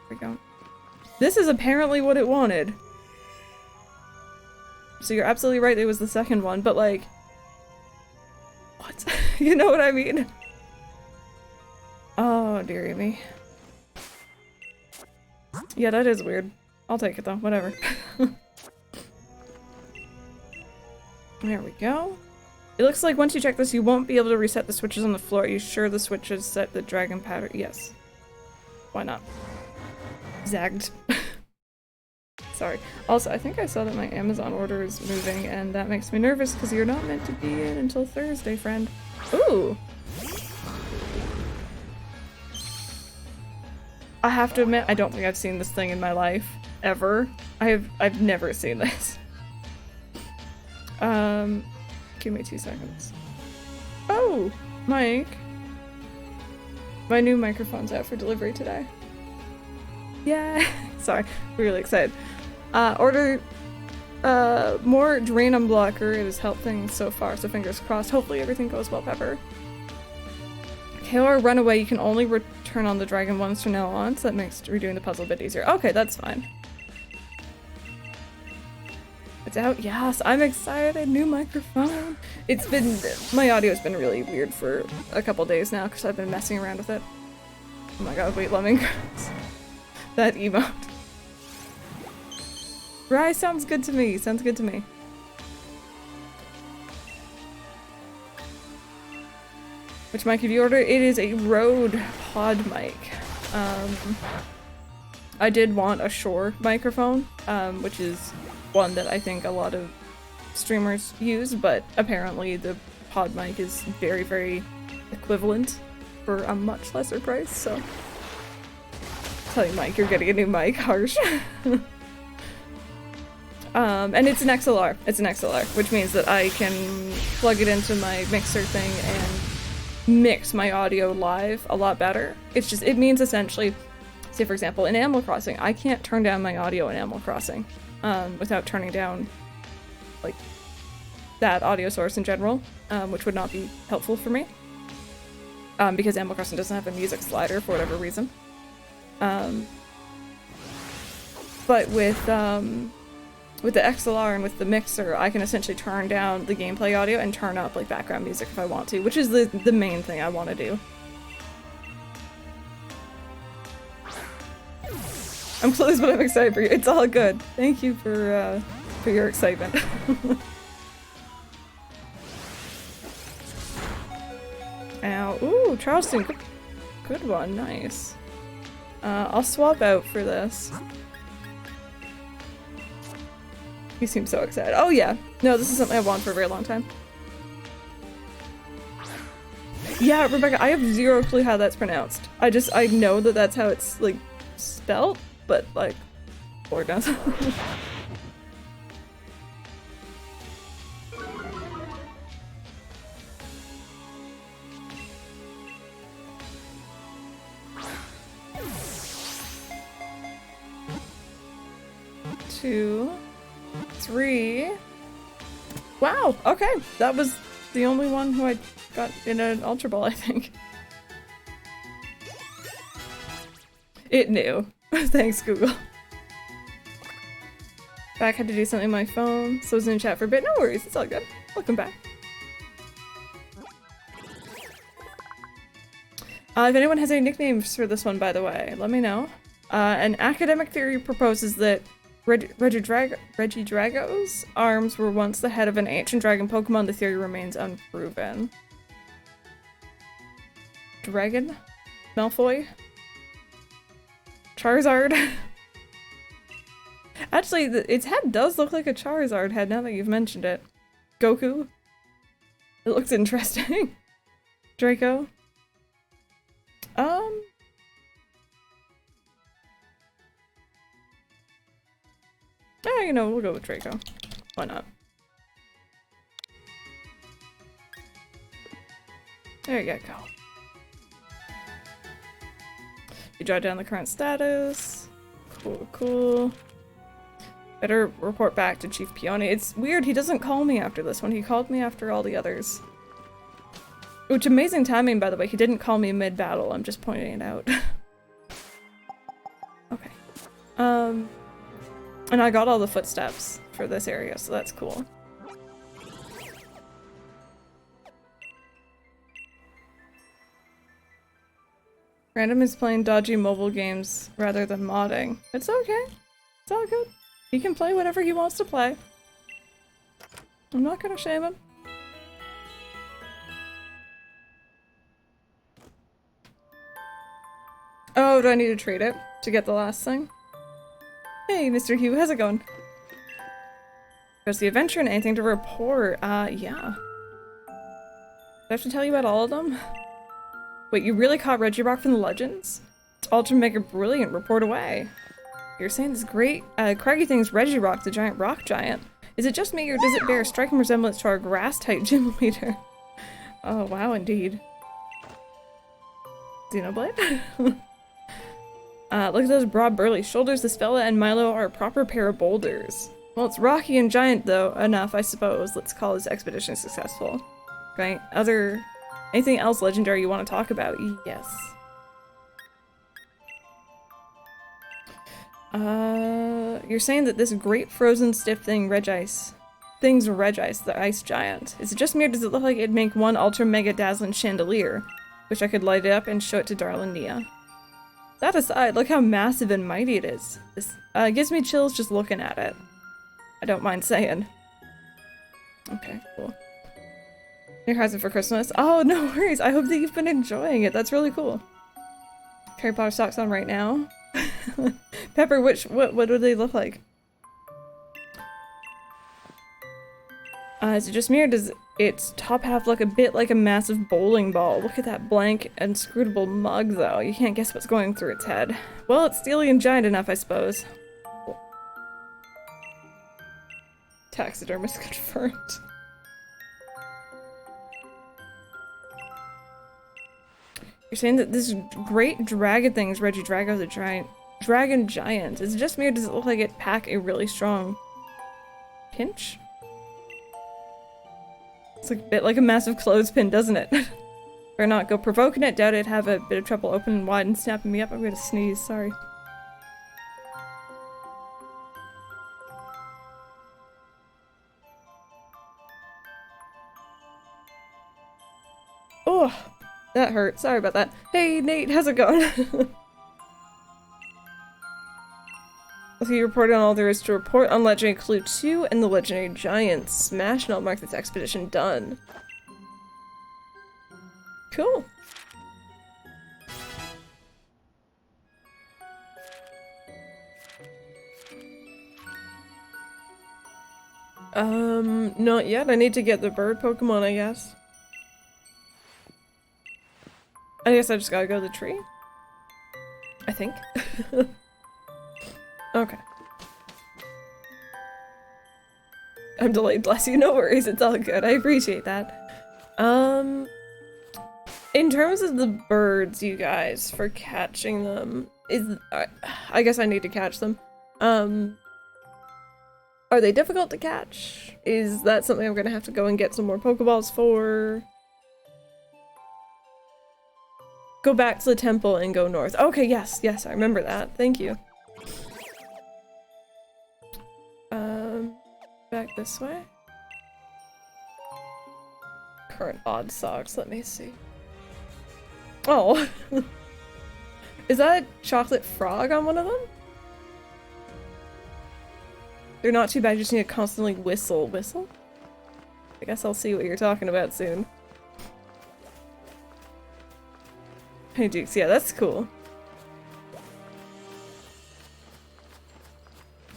There we go. This is apparently what it wanted. So you're absolutely right, it was the second one, but like... What? You know what I mean? Oh, dearie me. Yeah, that is weird. I'll take it though, whatever. There we go. It looks like once you check this, you won't be able to reset the switches on the floor. Are you sure the switches set the dragon pattern? Yes. Why not? Zagged. Sorry. Also, I think I saw that my Amazon order is moving, and that makes me nervous because you're not meant to be in until Thursday, friend. Ooh! I have to admit, I don't think I've seen this thing in my life. Ever. I've never seen this. Give me 2 seconds. Oh! Mike. My new microphone's out for delivery today. Yeah! Sorry, really excited. Order more drain unblocker. It has helped things so far, so fingers crossed. Hopefully everything goes well, Pepper. KOR Runaway, you can only return on the dragon once from now on, so that makes redoing the puzzle a bit easier. Okay, that's fine. It's out? Yes, I'm excited. New microphone. It's been, my audio's been really weird for a couple days now because I've been messing around with it. Oh my god, wait, let me that emote. Rye sounds good to me. Sounds good to me. Which mic have you ordered? It is a Rode pod mic. I did want a Shure microphone, which is one that I think a lot of streamers use, but apparently the pod mic is very, very equivalent for a much lesser price, so. Tell you, Mike, you're getting a new mic. Harsh. And it's an XLR. It's an XLR, which means that I can plug it into my mixer thing and mix my audio live a lot better. It's just, it means essentially, say for example, in Animal Crossing, I can't turn down my audio in Animal Crossing without turning down, like, that audio source in general, which would not be helpful for me. Because Animal Crossing doesn't have a music slider for whatever reason. But with the XLR and with the mixer, I can essentially turn down the gameplay audio and turn up like background music if I want to, which is the main thing I want to do. I'm close, but I'm excited for you. It's all good. Thank you for your excitement. Ow. Ooh, Charleston. Good one. Nice. I'll swap out for this. You seem so excited. Oh yeah. No, this is something I've wanted for a very long time. Yeah, Rebecca, I have zero clue how that's pronounced. I know that that's how it's, like, spelt, but, like, Lord knows. Two, three. Wow, okay. That was the only one who I got in an Ultra Ball, I think. It knew. Thanks, Google. Back had to do something on my phone, so I was in chat for a bit. No worries, it's all good. Welcome back. If anyone has any nicknames for this one, by the way, let me know. An academic theory proposes that Regidrago's arms were once the head of an ancient dragon Pokemon. The theory remains unproven. Dragon? Malfoy? Charizard? Actually, its head does look like a Charizard head now that you've mentioned it. Goku? It looks interesting. Draco? You know, we'll go with Draco. Why not? There you go. You jot down the current status. Cool, cool. Better report back to Chief Peony. It's weird, he doesn't call me after this one. He called me after all the others. Which amazing timing, by the way. He didn't call me mid-battle. I'm just pointing it out. Okay. And I got all the footsteps for this area, so that's cool. Random is playing dodgy mobile games rather than modding. It's okay. It's all good. He can play whatever he wants to play. I'm not gonna shame him. Oh, do I need to trade it to get the last thing? Hey, Mr. Hugh, how's it going? There's the adventure and anything to report. Yeah. Do I have to tell you about all of them? Wait, you really caught Regirock from the Legends? It's ultra mega brilliant, report away. You're saying this great, craggy thing's Regirock, the giant rock giant. Is it just me or does it bear a striking resemblance to our grass-type gym leader? Oh, wow, indeed. Xenoblade? Look at those broad burly shoulders. This fella and Milo are a proper pair of boulders. Well, it's rocky and giant though, enough I suppose. Let's call this expedition successful. Right? Anything else legendary you want to talk about? Yes. You're saying that this great frozen stiff thing's Regis, the ice giant. Is it just me or does it look like it'd make one ultra mega dazzling chandelier? Wish I could light it up and show it to darling Nia. That aside, look how massive and mighty it is. This gives me chills just looking at it. I don't mind saying. Okay, cool. Your present for Christmas? Oh, no worries. I hope that you've been enjoying it. That's really cool. Harry Potter socks on right now. Pepper, what do they look like? Is it just me or does its top half look a bit like a massive bowling ball? Look at that blank, inscrutable mug, though. You can't guess what's going through its head. Well, it's steely and giant enough, I suppose. Taxidermist confirmed. You're saying that this great dragon thing is Regidrago the giant. Dragon giant. Is it just me or does it look like it pack a really strong pinch? It's like a bit like a massive clothespin, doesn't it? Better not go provoking it. Doubt it'd have a bit of trouble opening wide and snapping me up. I'm gonna sneeze, sorry. Oh, that hurt. Sorry about that. Hey, Nate, how's it going? Okay, you reported on all there is to report on Legendary Clue 2 and the Legendary Giant. Smash and I'll mark this expedition done. Cool. Not yet. I need to get the bird Pokemon, I guess. I guess I just gotta go to the tree. I think. Okay. I'm delayed, bless you. No worries, it's all good. I appreciate that. In terms of the birds, you guys, for catching them, I guess I need to catch them. Are they difficult to catch? Is that something I'm gonna have to go and get some more Pokeballs for? Go back to the temple and go north. Okay, yes, I remember that. Thank you. Back this way. Current odd socks, let me see. Oh! Is that a chocolate frog on one of them? They're not too bad, you just need to constantly whistle. Whistle? I guess I'll see what you're talking about soon. Hey Dukes, yeah, that's cool.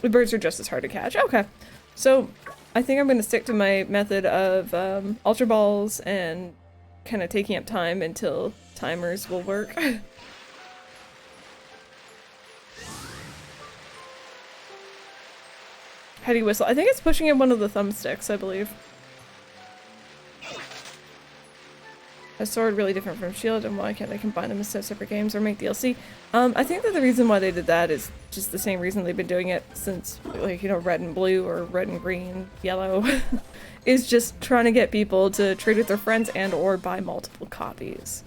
The birds are just as hard to catch. Okay. So, I think I'm going to stick to my method of Ultra Balls and kind of taking up time until timers will work. How do you whistle? I think it's pushing in one of the thumbsticks, I believe. a sword really different from shield, and why can't they combine them as separate games or make DLC? I think that the reason why they did that is just the same reason they've been doing it since, like, you know, red and blue or red and green, yellow, is just trying to get people to trade with their friends and or buy multiple copies.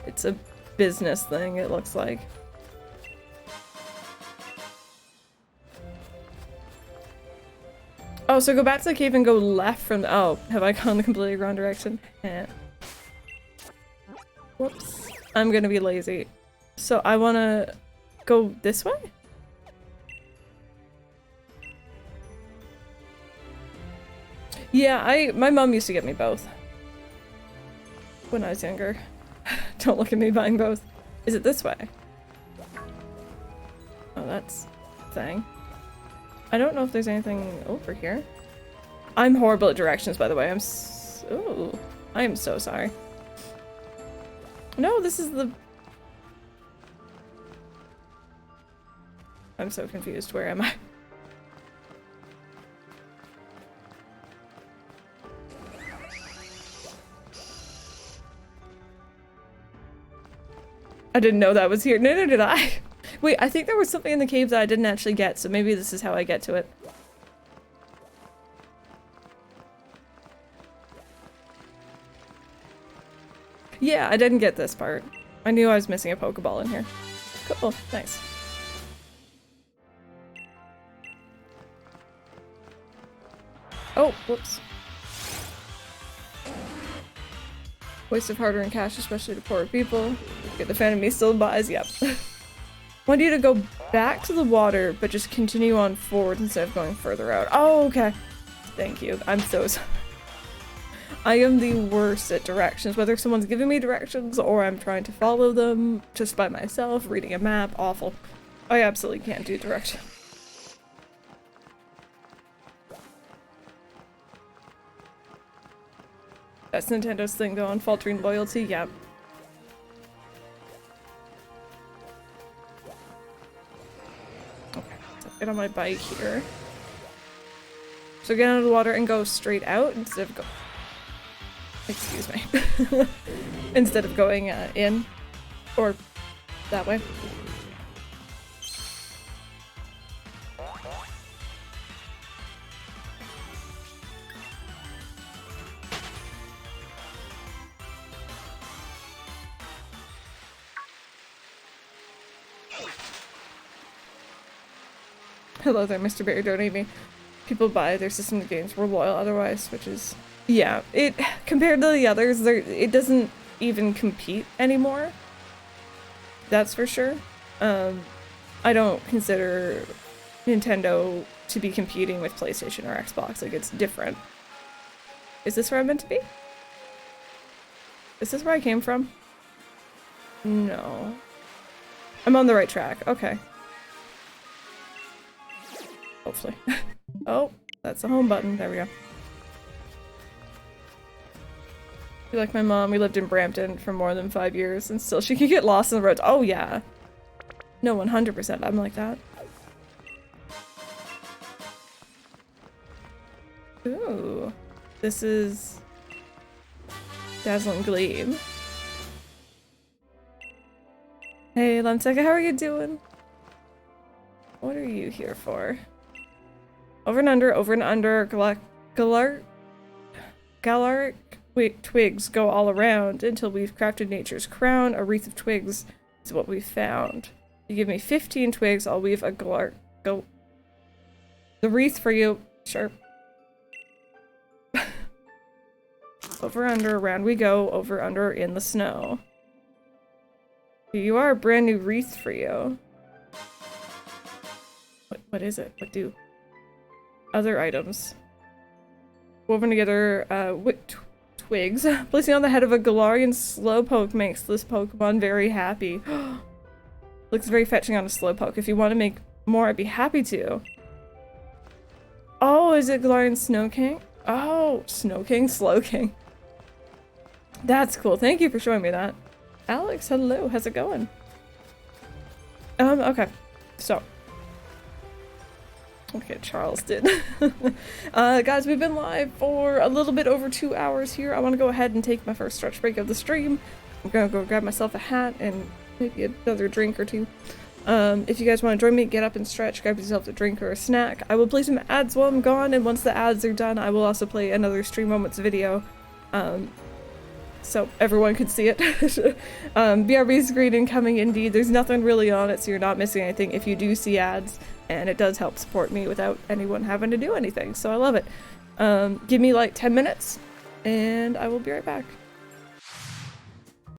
It's a business thing, it looks like. Oh, so go back to the cave and go left from the— oh, have I gone the completely wrong direction? Eh. Whoops. I'm gonna be lazy. So I wanna go this way? Yeah, my mom used to get me both. When I was younger. Don't look at me buying both. Is it this way? Oh, that's a thing. I don't know if there's anything over here. I'm horrible at directions, by the way. Ooh, I am so sorry. No, this is the— I'm so confused. Where am I? I didn't know that was here. Neither did I. Wait, I think there was something in the cave that I didn't actually get, so maybe this is how I get to it. Yeah, I didn't get this part. I knew I was missing a Pokeball in here. Cool, nice. Oh, whoops. Waste of hard-earned cash, especially to poor people. Get the fan of me still buys, yep. Want you to go back to the water, but just continue on forward instead of going further out. Oh, okay. Thank you. I'm so sorry. I am the worst at directions, whether someone's giving me directions or I'm trying to follow them just by myself, reading a map, awful. I absolutely can't do directions. That's Nintendo's thing though, unfaltering loyalty, yep. Okay, so get on my bike here. So get out of the water and go straight out instead of go— excuse me. Instead of going in. Or that way. Hello there, Mr. Bear, don't hate me. People buy their system of games were loyal otherwise, which is— yeah, it— compared to the others, it doesn't even compete anymore. That's for sure. I don't consider Nintendo to be competing with PlayStation or Xbox, like it's different. Is this where I'm meant to be? Is this where I came from? No. I'm on the right track, okay. Hopefully. Oh, that's the home button, there we go. Be like my mom, we lived in Brampton for more than 5 years and still she can get lost on the roads. Oh yeah. No, 100%, I'm like that. Ooh. This is Dazzling Gleam. Hey, Lemteka, how are you doing? What are you here for? Over and under, Galaric twigs go all around until we've crafted nature's crown. A wreath of twigs is what we found. You give me 15 twigs, I'll weave a the wreath for you. Sure. Over, under, around we go. Over, under, in the snow. Here you are, a brand new wreath for you. What is it? What do? Other items. Woven together twigs. Placing on the head of a Galarian Slowpoke makes this Pokemon very happy. Looks very fetching on a Slowpoke. If you want to make more, I'd be happy to. Oh, is it Galarian Snow King? Oh, Snow King, Slow King. That's cool. Thank you for showing me that. Alex, hello. How's it going? Okay. So. Okay, Charles did. Guys, we've been live for a little bit over 2 hours here. I want to go ahead and take my first stretch break of the stream. I'm gonna go grab myself a hat and maybe another drink or two. If you guys want to join me, get up and stretch, grab yourself a drink or a snack. I will play some ads while I'm gone, and once the ads are done, I will also play another Stream Moments video. So everyone could see it. BRB's green incoming indeed. There's nothing really on it, so you're not missing anything if you do see ads, and it does help support me without anyone having to do anything, so I love it. Give me like 10 minutes, and I will be right back.